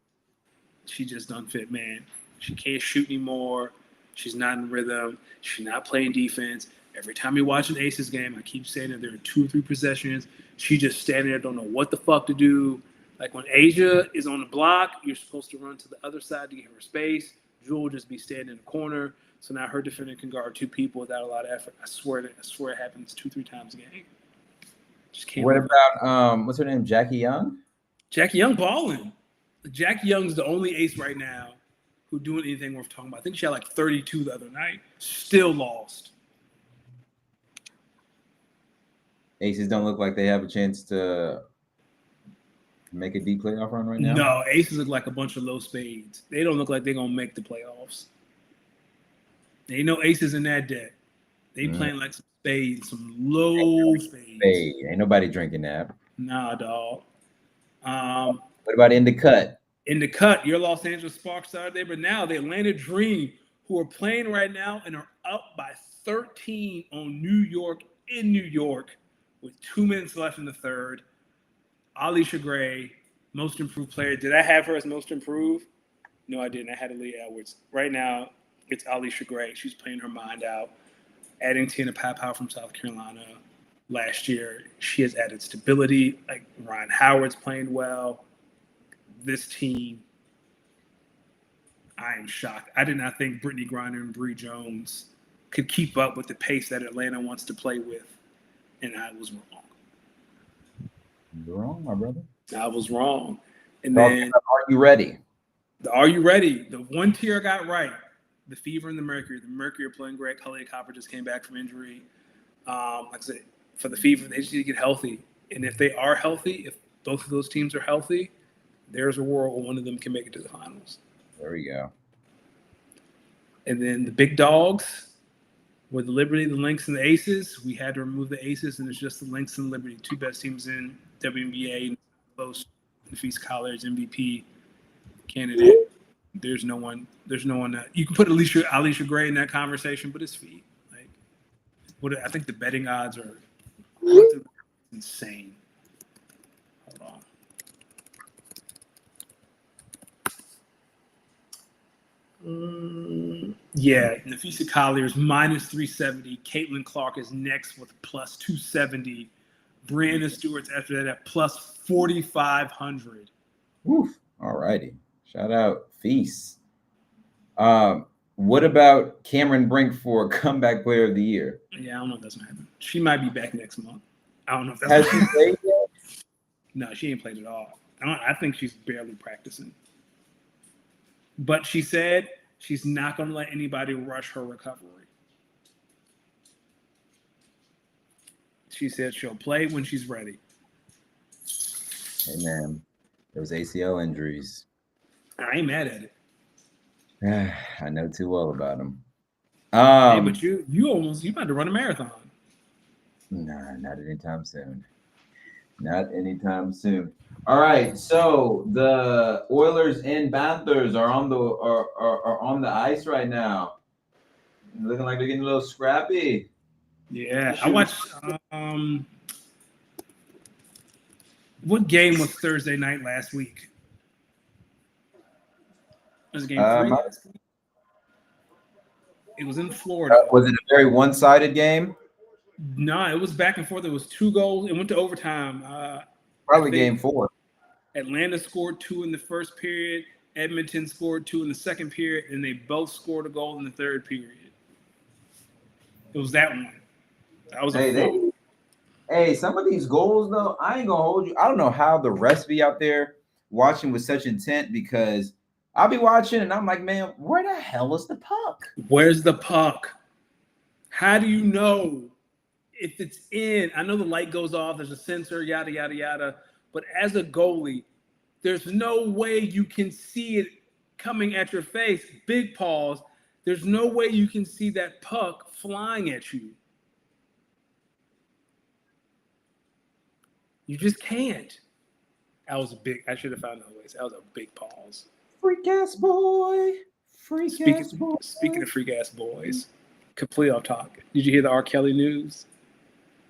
She just done fit, man. She can't shoot anymore. She's not in rhythm. She's not playing defense. Every time you watch an Aces game, I keep saying that there are 2 or 3 possessions. She just standing there, don't know what the fuck to do. Like, when Asia is on the block, you're supposed to run to the other side to give her space. Jewel will just be standing in the corner. So now her defender can guard 2 people without a lot of effort. I swear it happens 2-3 times a game. Just can't. What about what's her name? Jackie Young? Jackie Young balling. Jackie Young's the only ace right now who doing anything worth talking about. I think she had like 32 the other night. Still lost. Aces don't look like they have a chance to make a deep playoff run right now. No, Aces look like a bunch of low spades. They don't look like they're gonna make the playoffs. There ain't no Aces in that deck. They playing like some spades, some low spades. Spade. Ain't nobody drinking that. Nah, dog. What about in the cut? In the cut, your Los Angeles Sparks started there, but now the Atlanta Dream, who are playing right now and are up by 13 on New York in New York with 2 minutes left in the third. Alicia Gray, most improved player. Did I have her as most improved? No, I didn't. I had Aaliyah Edwards. Right now, it's Alicia Gray. She's playing her mind out. Adding Tina Papow from South Carolina last year, she has added stability. Like, Ryan Howard's playing well. This team, I am shocked. I did not think Brittany Griner and Bree Jones could keep up with the pace that Atlanta wants to play with, and I was wrong. You're wrong, my brother. I was wrong. And then, are you ready? Are you ready? The one tier I got right. The Fever and the Mercury. The Mercury are playing great. Kahleah Copper just came back from injury. Like I said, for the Fever, they just need to get healthy. And if they are healthy, if both of those teams are healthy, there's a world where one of them can make it to the finals. There we go. And then the big dogs were the Liberty, the Lynx, and the Aces. We had to remove the Aces, and it's just the Lynx and Liberty, 2 best teams in WNBA. Close Nafis College MVP candidate. There's no one that you can put Alicia Gray in that conversation, but it's feet. Like, I think the betting odds are insane. Hold on. Yeah, Nafisa Collier is minus 370. Caitlin Clark is next with plus 270. Brianna Stewart's after that at plus 4,500. Woof. All righty. Shout out Feast. What about Cameron Brink for comeback player of the year? Yeah, I don't know if that's gonna happen. She might be back next month. I don't know if that's Has she played yet? No, she ain't played at all. I think she's barely practicing. But she said she's not going to let anybody rush her recovery. She said she'll play when she's ready. Hey, man. Those ACL injuries. I ain't mad at it. I know too well about them. Hey, but you about to run a marathon. Nah, not anytime soon. Not anytime soon. All right, so the Oilers and Panthers are on the ice right now. Looking like they're getting a little scrappy. Yeah, I watched. What game was Thursday night last week? Was it game 3? It was in Florida. Was it a very one-sided game? No, it was back and forth. It was 2 goals. It went to overtime. Probably game 4. Atlanta scored 2 in the first period. Edmonton scored 2 in the second period, and they both scored a goal in the third period. It was that one. That was some of these goals, though, I ain't gonna hold you. I don't know how the rest be out there watching with such intent, because I'll be watching and I'm like, man, where the hell is the puck? Where's the puck? How do you know if it's in? I know the light goes off, there's a sensor, yada, yada, yada. But as a goalie, there's no way you can see it coming at your face. Big pause. There's no way you can see that puck flying at you. You just can't. I should have found another way. That was a big pause. Freak ass boy. Speaking of freak ass boys, complete off topic. Did you hear the R. Kelly news?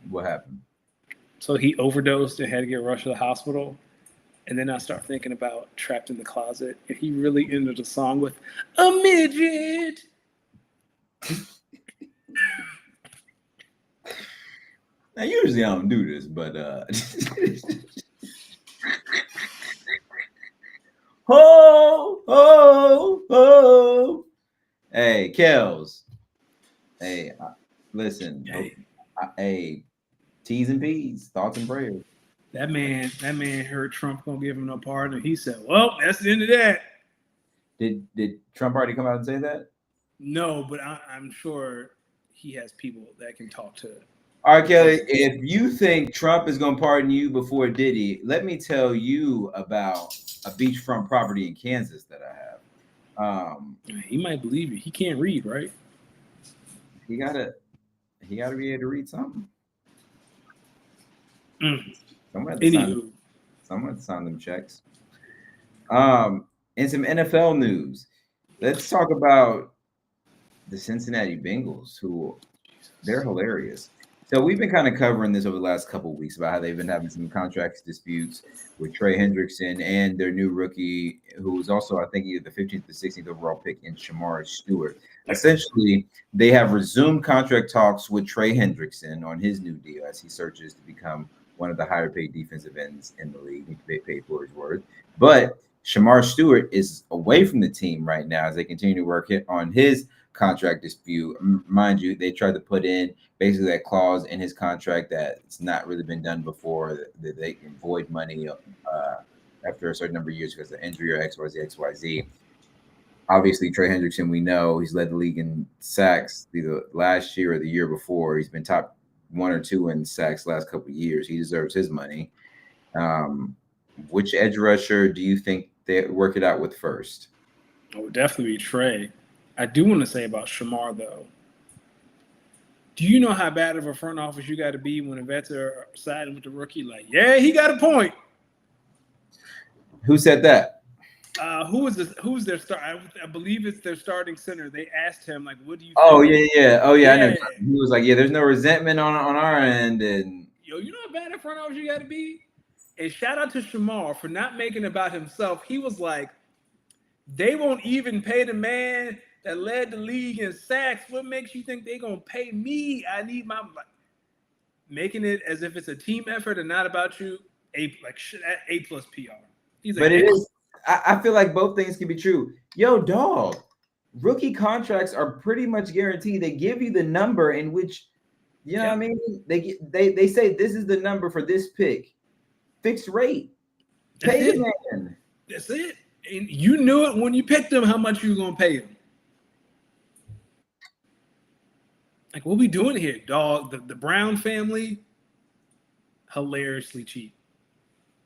What happened? So he overdosed and had to get rushed to the hospital. And then I start thinking about Trapped in the Closet. And he really ended the song with a midget. Now, usually I don't do this, but ho, ho, ho. Hey, Kels. Hey, listen. Hey, T's and P's, thoughts and prayers. That man heard Trump gonna give him no pardon. He said, "Well, that's the end of that." Did Trump already come out and say that? No, but I'm sure he has people that can talk to it. All right, Kelly, if you think Trump is going to pardon you before Diddy, let me tell you about a beachfront property in Kansas that I have. He might believe you. He can't read, right? He gotta be able to read something. Someone had to sign them checks. In some NFL news, let's talk about the Cincinnati Bengals, who they're hilarious. So we've been kind of covering this over the last couple of weeks about how they've been having some contract disputes with Trey Hendrickson and their new rookie, who was also, I think, either the 15th or 16th overall pick in Shamar Stewart. Essentially, they have resumed contract talks with Trey Hendrickson on his new deal as he searches to become one of the higher paid defensive ends in the league. He can be paid for his worth. But Shamar Stewart is away from the team right now as they continue to work on his contract dispute. Mind you, they tried to put in basically that clause in his contract that it's not really been done before, that they can void money after a certain number of years because of injury or XYZ. Obviously, Trey Hendrickson, we know he's led the league in sacks either last year or the year before. He's been top 1 or 2 in sacks last couple of years. He deserves his money. Which edge rusher do you think they work it out with first? It would definitely be Trey. I do want to say about Shamar, though. Do you know how bad of a front office you got to be when the vets are siding with the rookie? Like, yeah, he got a point. Who said that? Who's their star? I believe it's their starting center. They asked him like, "What do you Oh think?" yeah. Oh yeah. I know. Yeah. He was like, yeah, there's no resentment on our end, and Yo, you know how bad a front office you got to be? And shout out to Shamar for not making it about himself. He was like, they won't even pay the man that led the league in sacks. What makes you think they're going to pay me? I need my... Making it as if it's a team effort and not about you. A plus PR. He's like, but it is. I feel like both things can be true. Yo, dog, rookie contracts are pretty much guaranteed. They give you the number in which, you know what I mean? They say this is the number for this pick. Fixed rate. Pay the man. That's it. And you knew it when you picked him how much you were going to pay him. Like, what we doing here, dog? The Brown family, hilariously cheap.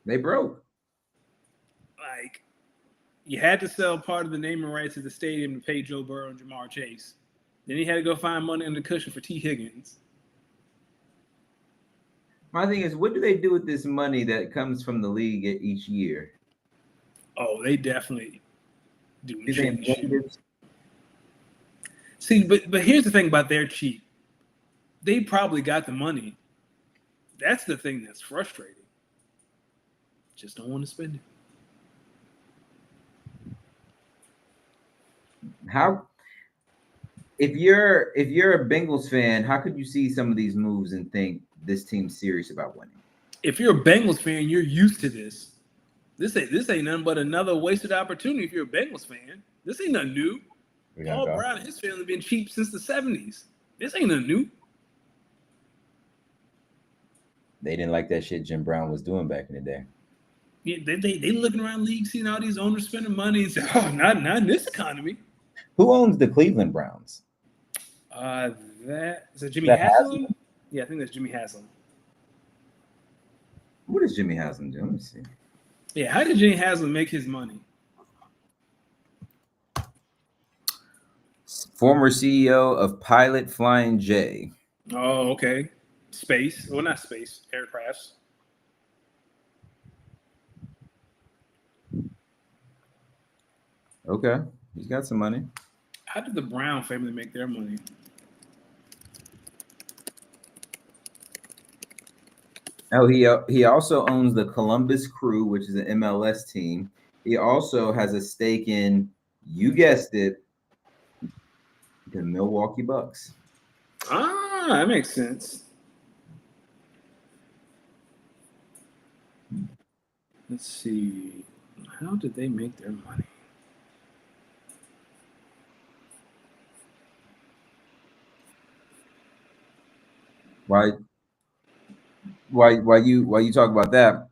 They broke. Like, you had to sell part of the naming rights of the stadium to pay Joe Burrow and Jamar Chase. Then he had to go find money under the cushion for T. Higgins. My thing is, what do they do with this money that comes from the league each year? Oh, they definitely do. See, but here's the thing about they're cheap. They probably got the money. That's the thing that's frustrating. Just don't want to spend it. How? If you're a Bengals fan, how could you see some of these moves and think this team's serious about winning? If you're a Bengals fan, you're used to this. This ain't nothing but another wasted opportunity. If you're a Bengals fan, this ain't nothing new. Paul Brown and his family been cheap since the 70s. This ain't nothing new. They didn't like that shit Jim Brown was doing back in the day. Yeah, they looking around the league, seeing all these owners spending money and say, "Oh, not in this economy." Who owns the Cleveland Browns? Is it Jimmy Haslam? Yeah, I think that's Jimmy Haslam. What does Jimmy Haslam do? Let me see. Yeah, how did Jimmy Haslam make his money? Former CEO of Pilot Flying J. Oh, okay. Space. Well, not space. Aircrafts. Okay. He's got some money. How did the Brown family make their money? Oh, he also owns the Columbus Crew, which is an MLS team. He also has a stake in, you guessed it, the Milwaukee Bucks. Ah, that makes sense. Let's see. How did they make their money? While you talk about that,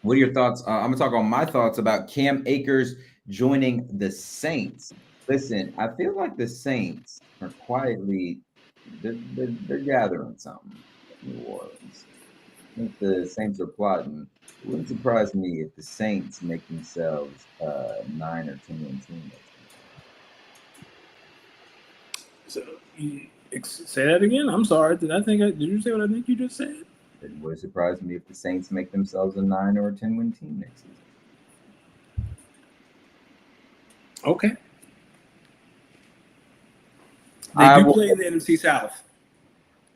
what are your thoughts? I'm gonna talk on my thoughts about Cam Akers joining the Saints. Listen, I feel like the Saints are quietly they're gathering something in New Orleans. I think the Saints are plotting. It wouldn't surprise me if the Saints make themselves 9 or 10-win team. So, say that again. I'm sorry. Did you say what I think you just said? It would surprise me if the Saints make themselves a 9 or 10-win team next season. Okay. They do play in the NFC South,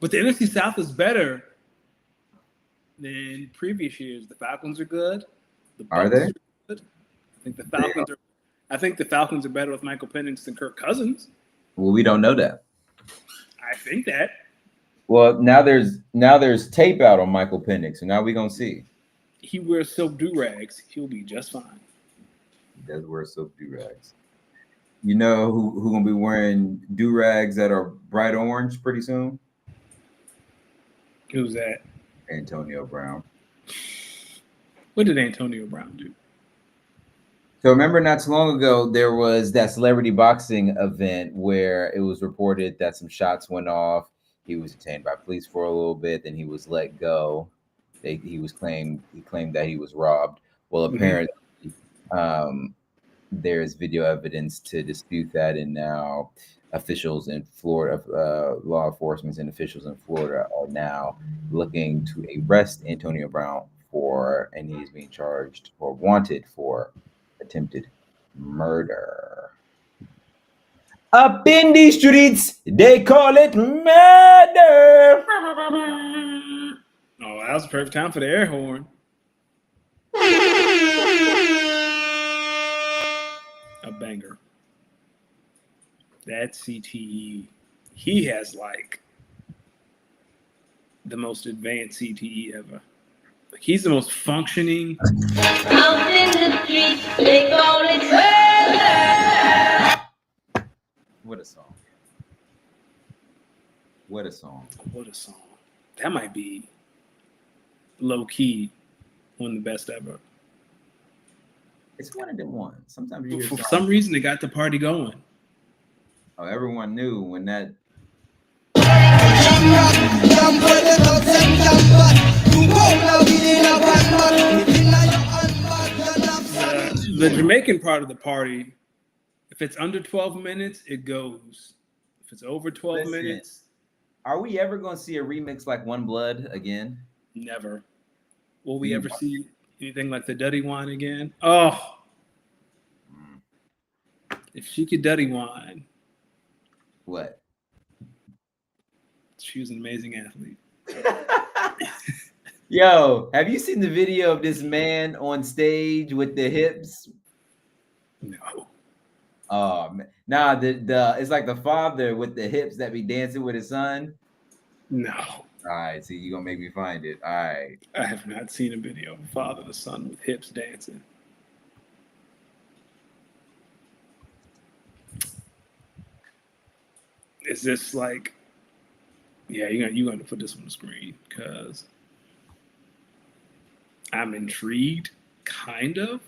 but the NFC South is better than previous years. The Falcons are good. Are they? Good. I think the Falcons are better with Michael Penix than Kirk Cousins. Well, we don't know that. I think that. Well, now there's tape out on Michael Penix, so now we're gonna see. He wears silk do-rags. He'll be just fine. He does wear silk do-rags. You know who gonna be wearing do-rags that are bright orange pretty soon? Who's that? Antonio Brown. What did Antonio Brown do? So remember not too long ago, there was that celebrity boxing event where it was reported that some shots went off. He was detained by police for a little bit, then he was let go. He claimed that he was robbed. Well, apparently, there's video evidence to dispute that, and now officials in Florida, law enforcement and officials in Florida are now looking to arrest Antonio Brown and he's being charged or wanted for attempted murder. Up in these streets, they call it murder. Oh, that was the perfect time for the air horn. A banger. That CTE, he has like the most advanced CTE ever. Like, he's the most functioning. Out in the streets, they call it murder. What a song. What a song. What a song. That might be low key one of the best ever. It's one of them ones. Sometimes you For some reason, they got the party going. Oh, everyone knew when that. The Jamaican part of the party, if it's under 12 minutes, it goes. If it's over 12 minutes. Are we ever going to see a remix like One Blood again? Never. Will we ever see anything like the Duddy Wine again? Oh. If she could Duddy Wine. What? She was an amazing athlete. Yo, have you seen the video of this man on stage with the hips? No. Nah, the it's like the father with the hips that be dancing with his son. No. All right, see, you're gonna make me find it. All right. I have not seen a video of a father and a son with hips dancing. Is this like, yeah, you're gonna put this on the screen because I'm intrigued, kind of.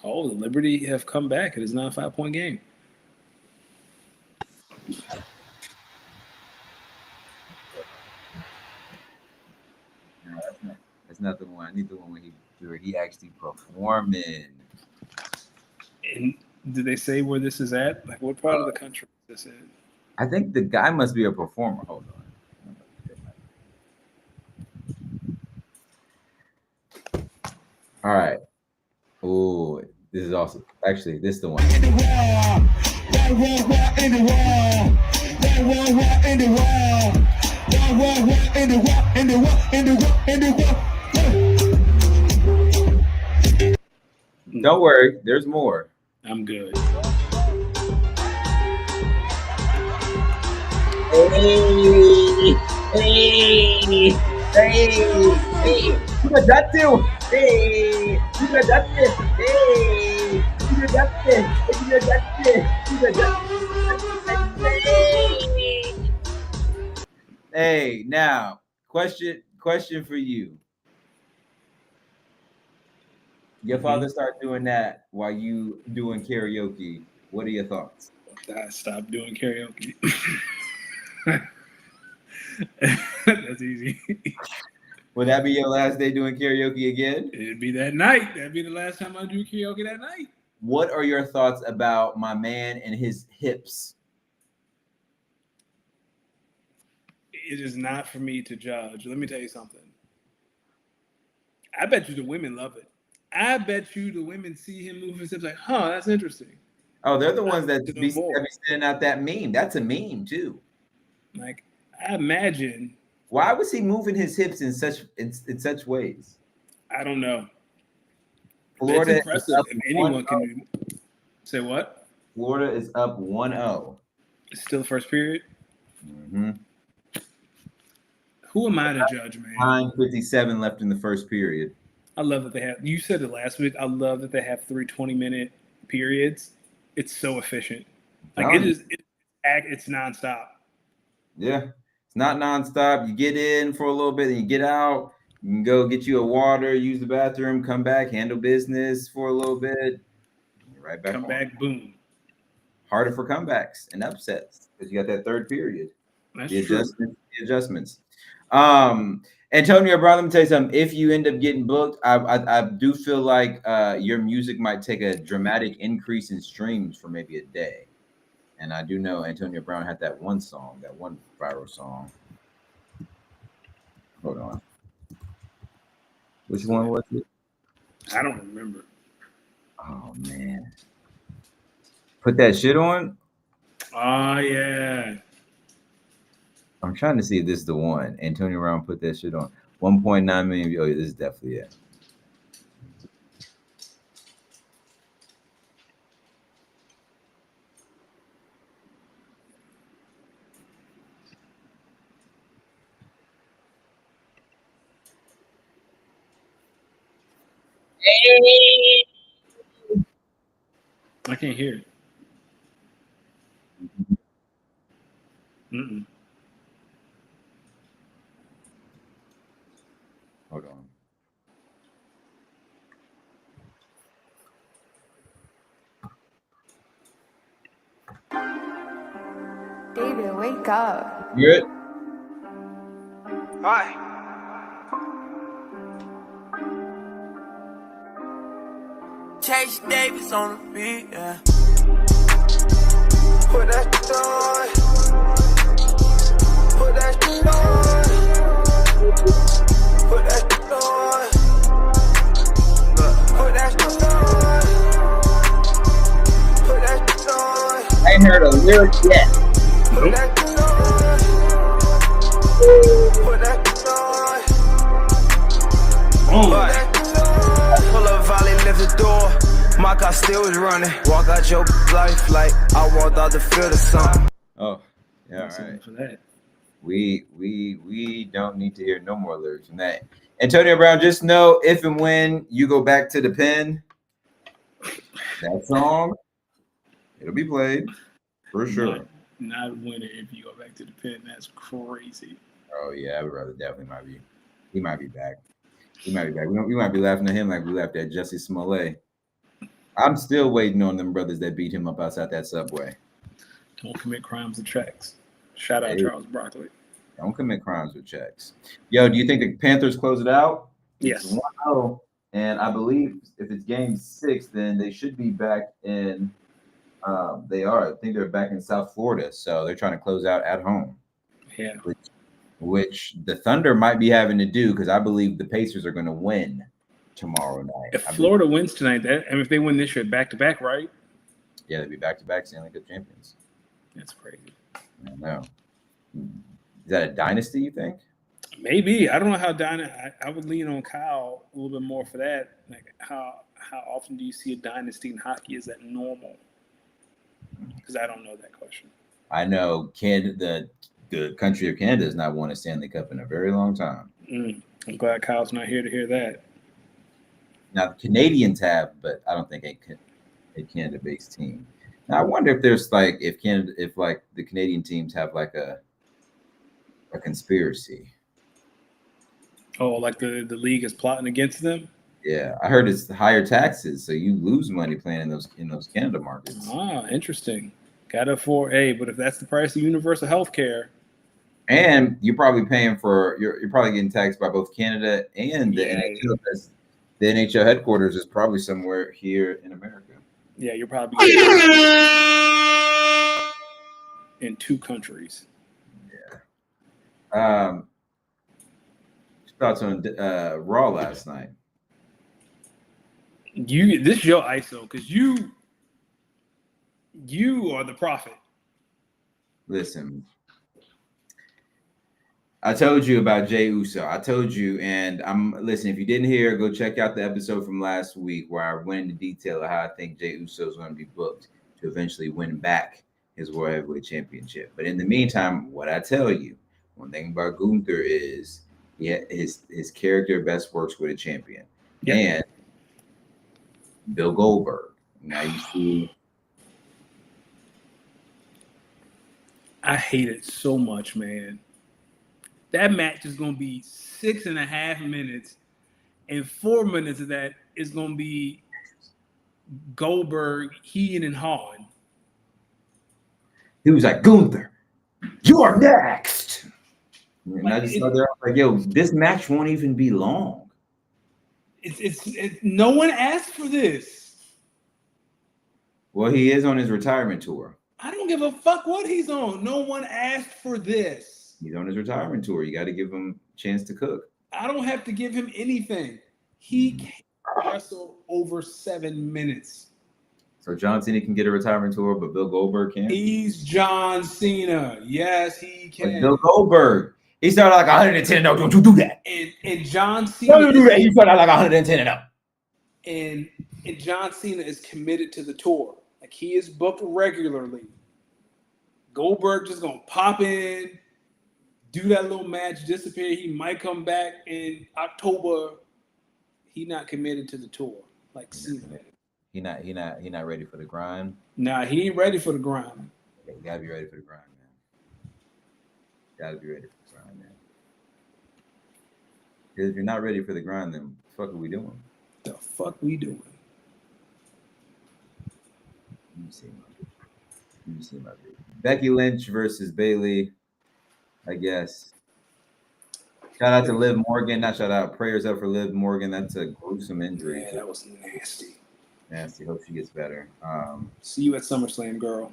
Oh, the Liberty have come back. It is not a 5-point game. No, that's not the one. I need the one where he actually performing. And did they say where this is at? Like, what part of the country is this in? I think the guy must be a performer. Hold on. All right. Oh, this is awesome. Actually, this is the one. Don't worry, there's more. I'm good. Hey, hey, hey, you got that too. Hey, you got that too. Hey, you got that too. You got that too. You got that too. Hey, now question for you. Your father started doing that while you doing karaoke. What are your thoughts? I stopped doing karaoke. That's easy. Would that be your last day doing karaoke again? It'd be that night. That'd be the last time I do karaoke that night. What are your thoughts about my man and his hips? It is not for me to judge. Let me tell you something. I bet you the women love it. I bet you the women see him move his hips like, huh, that's interesting. Oh, they're the ones that be sending out that meme. That's a meme too. Like, I imagine. Why was he moving his hips in such ways? I don't know. Florida it's impressive if anyone can do. Say what? Florida is up 1-0. It's still the first period. Mm-hmm. Who am I to judge, man? 9:57 left in the first period. I love that they have. You said it last week. I love that they have 3 20-minute periods. It's so efficient. Like it is. It's nonstop. Yeah, it's not nonstop. You get in for a little bit, and you get out. You can go get you a water, use the bathroom, come back, handle business for a little bit. You're right back. Come back, boom. Harder for comebacks and upsets because you got that third period. That's the true. adjustments. Antonio Brown, let me tell you something. If you end up getting booked, I do feel like your music might take a dramatic increase in streams for maybe a day. And I do know Antonio Brown had that one viral song. Hold on. Which one was it? I don't remember. Oh man. Put that shit on. Oh yeah. I'm trying to see if this is the one. Antonio Brown put that shit on. 1.9 million. Oh, yeah, this is definitely it. I can't hear it. Mm-mm. Hold on. David, wake up. You good? Hi. Chase Davis on the beat, yeah. Put that on. Put that on. Put that on. Put that on. Put that on. I ain't heard a lyric yet. Put that on. Put that on. Pull up, volley, lift the door. My car still was running. Walk out your life like I walked out the field or something. Oh, yeah, all right. For that. We don't need to hear no more lyrics from that. Antonio Brown, just know if and when you go back to the pen, that song, it'll be played for sure. Not winning if you go back to the pen. That's crazy. Oh yeah, I would rather definitely might be. He might be back. He might be back. We might be laughing at him like we laughed at Jussie Smollett. I'm still waiting on them brothers that beat him up outside that subway. Don't commit crimes with checks. Shout out Hey. Charles Barkley. Don't commit crimes with checks. Yo, do you think the Panthers close it out? Yes. It's 1-0, and I believe if it's game 6, then they should be back in. They are. I think they're back in South Florida, so they're trying to close out at home. Yeah. Which the Thunder might be having to do because I believe the Pacers are going to win tomorrow night. If Florida wins tonight, if they win this year back to back, right? Yeah, they'll be back-to-back Stanley Cup champions. That's crazy. I know. Is that a dynasty, you think? Maybe. I don't know how I would lean on Kyle a little bit more for that. Like how often do you see a dynasty in hockey? Is that normal? Because I don't know that question. I know Canada, the country of Canada has not won a Stanley Cup in a very long time. I'm glad Kyle's not here to hear that. Now, the Canadians have, but I don't think a Canada-based team. Now, I wonder if there's like if the Canadian teams have like a conspiracy. Oh, like the league is plotting against them? Yeah, I heard it's higher taxes, so you lose money playing in those Canada markets. Ah, interesting. Got to afford but if that's the price of universal health care. And you're probably paying for you're probably getting taxed by both Canada and the NHL. The NHL headquarters is probably somewhere here in America. Yeah, you're probably in 2 countries. Yeah. Thoughts on Raw last night? This is your ISO because you are the prophet. Listen, I told you about Jey Uso. I told you, and listen. If you didn't hear, go check out the episode from last week where I went into detail of how I think Jey Uso is going to be booked to eventually win back his World Heavyweight Championship. But in the meantime, what I tell you, one thing about Gunther is his character best works with a champion. Yep. And Bill Goldberg. Now you see. I hate it so much, man. That match is going to be 6.5 minutes, and 4 minutes of that is going to be Goldberg, heeing and hawing. He was like, Gunther, you're next. And I just thought, like, yo, this match won't even be long. It's no one asked for this. Well, he is on his retirement tour. I don't give a fuck what he's on. No one asked for this. He's on his retirement tour. You got to give him a chance to cook. I don't have to give him anything. wrestle over 7 minutes. So John Cena can get a retirement tour, but Bill Goldberg can't. He's John Cena. Yes, he can. But Bill Goldberg, he started like 110. No, don't you do that. And John Cena. Don't you do that. He started like 110 and up. And John Cena is committed to the tour. Like he is booked regularly. Goldberg just gonna pop in, do that little match, disappear. He might come back in October. He not committed to the tour like Cena. He not ready for the grind. Nah, he ain't ready for the grind. Yeah, you gotta be ready for the grind, man. Gotta be ready for the grind, man. Because if you're not ready for the grind, then what the fuck are we doing? The fuck we doing? You see my video. Becky Lynch versus Bayley, I guess. Shout out to Liv Morgan. Not shout out. Prayers up for Liv Morgan. That's a gruesome injury. Yeah, that was nasty. Nasty. Hope she gets better. See you at SummerSlam, girl.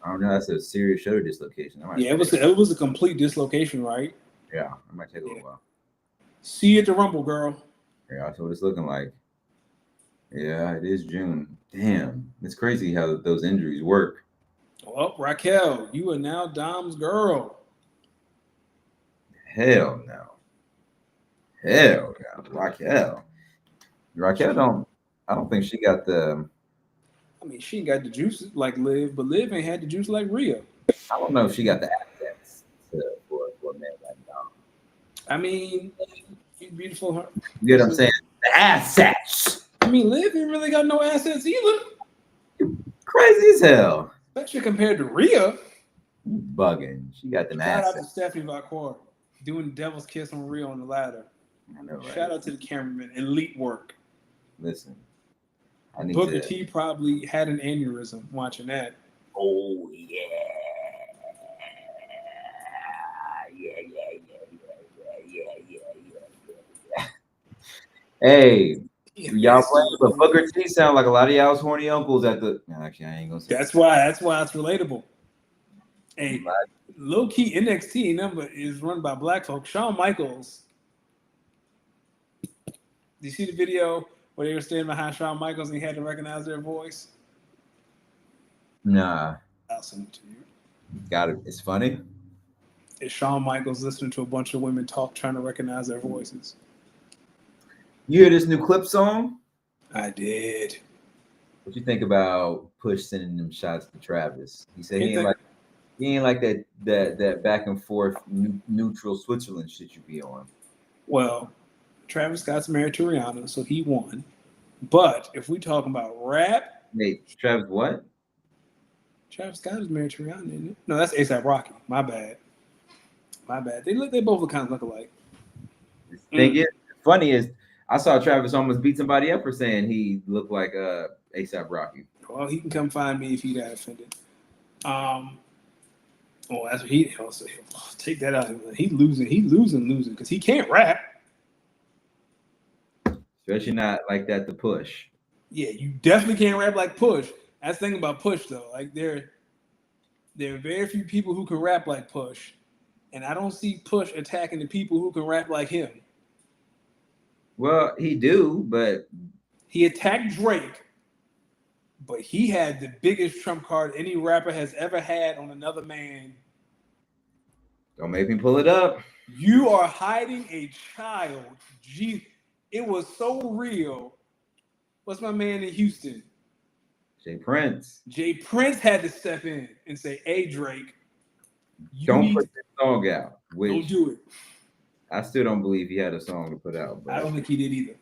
I don't know. That's a serious shoulder dislocation. Yeah, it was a complete dislocation, right? Yeah, it might take a little while. See you at the Rumble, girl. Yeah, that's what it's looking like. Yeah, it is June. Damn, it's crazy how those injuries work. Well, Raquel, you are now Dom's girl. Hell no. Hell no. Raquel I don't think she got the. I mean, she ain't got the juice like Liv, but Liv ain't had the juice like Rhea. I don't know if she got the assets for a man like Dom. I mean, she's beautiful. You get what I'm saying? The assets. I mean, Liv ain't really got no assets either. Crazy as hell. Especially compared to Rhea. Bugging. She got them Shout out to assets. Stephanie Vauquer doing Devil's Kiss on Rhea on the ladder. I know, right? Shout out to the cameraman. Elite work. Listen. I need Booker to. T probably had an aneurysm watching that. Oh, yeah. Hey, y'all playing with Booker T sound like a lot of y'all's horny uncles at the. No, actually, I ain't gonna say That's why it's relatable. Hey, low key NXT number is run by black folks. Shawn Michaels. Do you see the video where they were standing behind Shawn Michaels and he had to recognize their voice? Nah, I'll send it to you. got it. It's funny. It's Shawn Michaels listening to a bunch of women talk, trying to recognize their voices. You hear this new clip song? I did. What you think about Push sending them shots to Travis? He said he ain't like that back and forth neutral Switzerland shit you be on. Well, Travis Scott's married to Rihanna, so he won. But if we talking about rap, Wait, Travis what? Travis Scott is married to Rihanna, isn't it? No, that's A$AP Rocky. My bad. They both kind of look alike. The thing is, funny is I saw Travis almost beat somebody up for saying he looked like A$AP Rocky. Well, he can come find me if he got offended. That's what he also take that out. He's losing because he can't rap. Especially not like that to Push. Yeah, you definitely can't rap like Push. That's the thing about Push though. Like there are very few people who can rap like Push, and I don't see Push attacking the people who can rap like him. Well, he do, but he attacked Drake, but he had the biggest trump card any rapper has ever had on another man. Don't make me pull it up. You are hiding a child. Gee, it was so real. What's my man in Houston? Jay Prince. Jay Prince had to step in and say, "Hey Drake, don't put this song out." Don't do it. I still don't believe he had a song to put out. But I don't think he did either.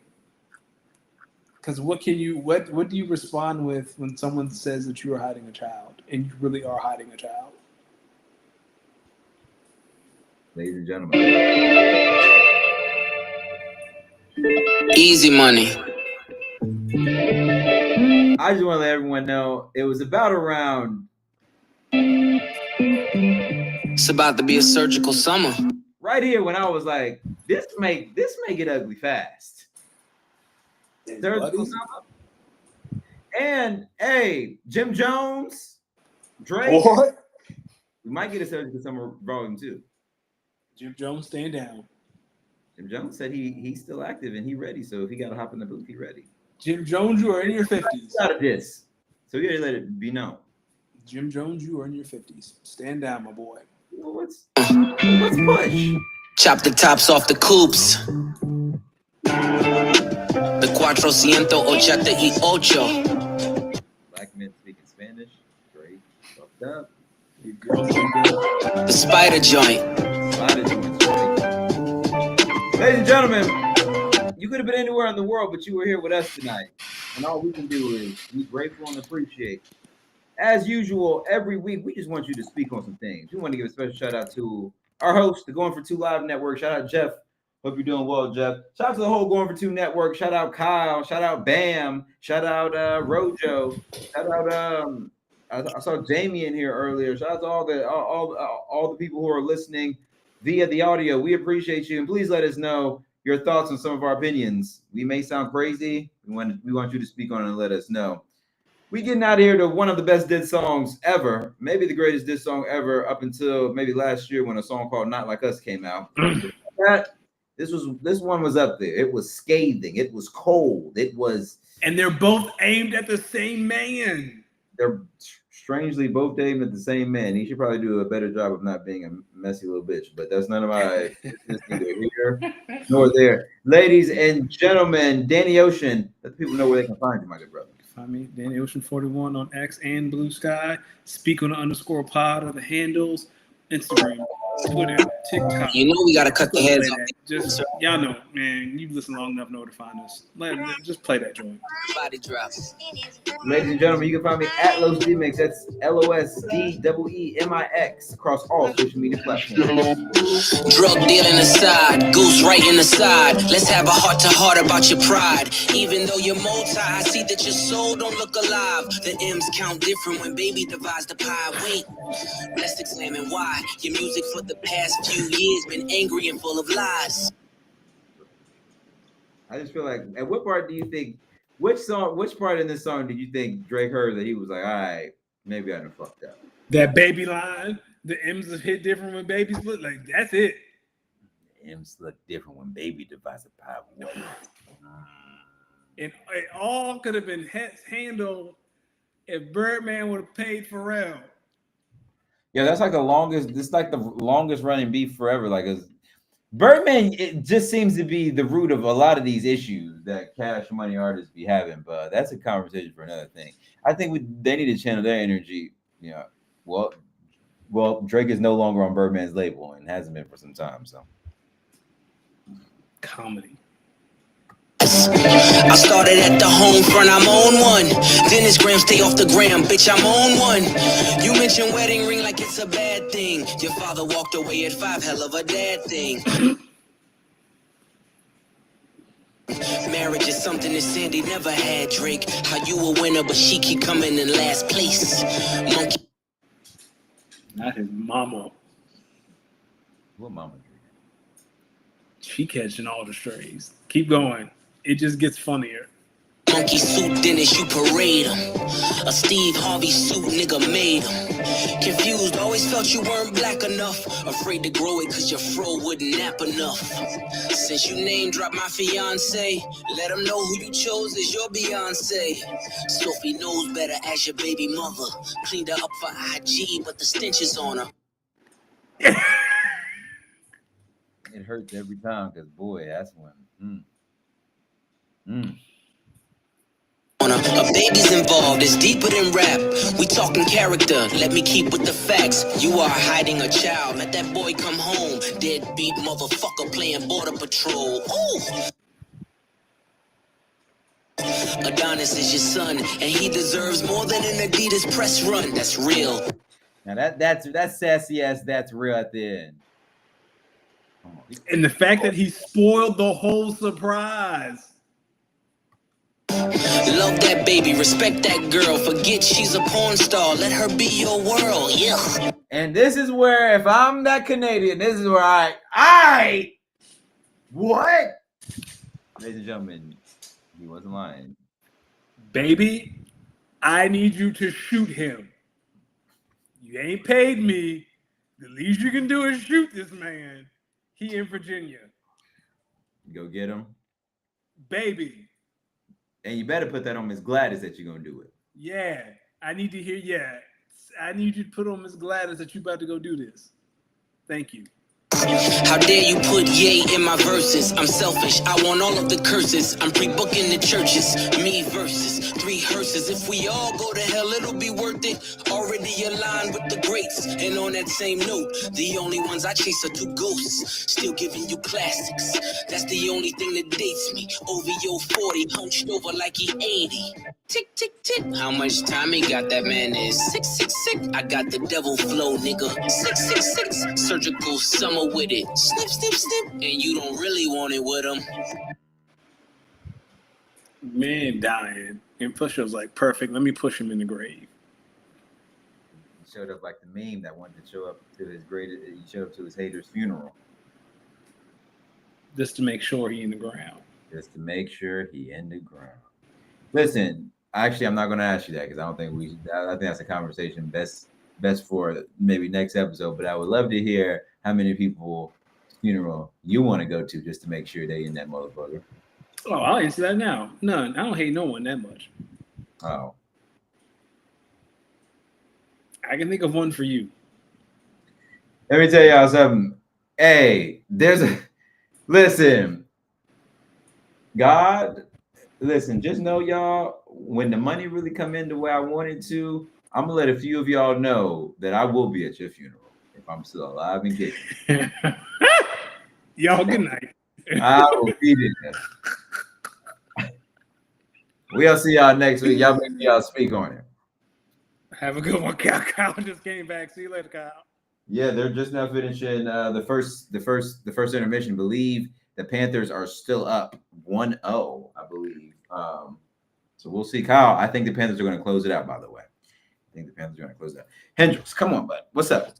Because what do you respond with when someone says that you are hiding a child and you really are hiding a child? Ladies and gentlemen. Easy money. I just want to let everyone know it was about around. It's about to be a surgical summer. Right here when I was like, this may get ugly fast. And hey, Jim Jones, Drake. What? We might get a surgical summer volume 2. Jim Jones, stand down. Jim Jones said he's still active and he ready. So if he got to hop in the booth, he ready. Jim Jones, you are in your 50s. Got a diss. So you gotta let it be known. Jim Jones, you are in your 50s. Stand down, my boy. Well, let's push. Chop the tops off the coupes. The 488. Black men speaking Spanish. Great. Fucked up. You girls are good. The spider joint. Ladies and gentlemen, you could have been anywhere in the world, but you were here with us tonight. And all we can do is be grateful and appreciate. As usual, every week, we just want you to speak on some things. We want to give a special shout out to our host, the Going for Two Live Network. Shout out, Jeff. Hope you're doing well, Jeff. Shout out to the whole Going for Two Network. Shout out, Kyle. Shout out, Bam. Shout out, Rojo. Shout out, I saw Jamie in here earlier. Shout out to all the people who are listening via the audio. We appreciate you, and please let us know your thoughts on some of our opinions. We may sound crazy. We want you to speak on it and let us know. We getting out of here to one of the best diss songs ever, maybe the greatest diss song ever, up until maybe last year when a song called "Not Like Us" came out. This one was up there. It was scathing. It was cold. It was, and they're both aimed at the same man. They're strangely both aimed at the same man. He should probably do a better job of not being a messy little bitch, but that's none of my business neither here nor there. Ladies and gentlemen, Danny Ocean, let the people know where they can find you, my good brother. Find me, Danny Ocean 41 on X and Blue Sky. Speak on the _pod are the handles. Instagram, Twitter, TikTok. You know we gotta cut the heads off. Just y'all know, man. You've listened long enough, know to find us. Just play that joint. Body drops. Ladies and gentlemen, you can find me at Los D-Mix. That's LOSDEEMIX across all social media platforms. Drug dealing aside, goose right in the side. Let's have a heart-to-heart about your pride. Even though you're multi, I see that your soul don't look alive. The M's count different when baby divides the pie. Wait, let's examine why. Your music for the past few years been angry and full of lies. I just feel like, at what part do you think, which part in this song did you think Drake heard that he was like, all right, maybe I done fucked up? That baby line, the M's hit different when babies look like that's it. The M's look different when baby divides the pie. And it all could have been handled if Birdman would have paid Pharrell. Yeah, that's like the longest. It's like the longest running beef forever. Like, Birdman, it just seems to be the root of a lot of these issues that Cash Money artists be having. But that's a conversation for another thing. I think they need to channel their energy. You know, well, Drake is no longer on Birdman's label and hasn't been for some time. So, comedy. I started at the home front, I'm on one. Then it's gram, stay off the gram, bitch, I'm on one. You mentioned wedding ring like it's a bad thing. Your father walked away at 5, hell of a dad thing. Marriage is something that Sandy never had, Drake. How you a winner, but she keep coming in last place. Monkey. Not his mama. what mama? She catching all the strays. Keep going. It just gets funnier. Monkey suit, Dennis, you parade him. A Steve Harvey suit, nigga made him. Confused, always felt you weren't black enough. Afraid to grow it cause your fro wouldn't nap enough. Since you name dropped my fiance, let him know who you chose as your Beyonce. Sophie knows better as your baby mother. Cleaned her up for IG, but the stench is on her. It hurts every time because, boy, that's when. A baby's involved, it's deeper than rap. We talking character, let me keep with the facts. You are hiding a child, let that boy come home. Deadbeat motherfucker playing border patrol. Ooh. Adonis is your son, and he deserves more than an Adidas press run. That's real. Now that's sassy ass. That's real at the end. And the fact that he spoiled the whole surprise. Love that baby, respect that girl. Forget she's a porn star. Let her be your world. Yeah. And this is where, if I'm that Canadian, this is where what? Ladies and gentlemen, he wasn't lying. Baby, I need you to shoot him. You ain't paid me. The least you can do is shoot this man. He in Virginia. Go get him. Baby. And you better put that on Miss Gladys that you're going to do it. Yeah. I need to hear, I need you to put on Miss Gladys that you about to go do this. Thank you. How dare you put yay in my verses? I'm selfish, I want all of the curses. I'm pre-booking the churches, me versus 3 hearses. If we all go to hell, it'll be worth it. Already aligned with the greats. And on that same note, the only ones I chase are 2 ghosts. Still giving you classics. That's the only thing that dates me. OVO 40, hunched over like he 80. Tick, tick, tick. How much time he got? That man is 666. I got the devil flow, nigga. 666. Surgical summer with it. Snip, snip, snip. And you don't really want it with him. Man dying. And Push-Up's like, perfect. Let me push him in the grave. He showed up like the meme that wanted to show up to his greatest. He showed up to his hater's funeral. Just to make sure he in the ground. Just to make sure he in the ground. Listen, actually, I'm not going to ask you that because I don't think I think that's a conversation best for maybe next episode. But I would love to hear how many people's funeral you want to go to just to make sure they in that motherfucker. Oh, I'll answer that now. None. I don't hate no one that much. Oh, I can think of one for you. let me tell y'all something. Hey, listen, God. Listen, just know y'all, when the money really come in the way I want it to, I'm gonna let a few of y'all know that I will be at your funeral if I'm still alive and kicking. Y'all, good night. I will be there. We'll see y'all next week. Y'all make y'all speak on it. Have a good one, Kyle. Kyle just came back. See you later, Kyle. Yeah, they're just now finishing the first intermission. Believe the Panthers are still up 1-0, I believe. So we'll see. Kyle, I think the Panthers are going to close it out, by the way. I think the Panthers are going to close it out. Hendricks, come on, bud. What's up?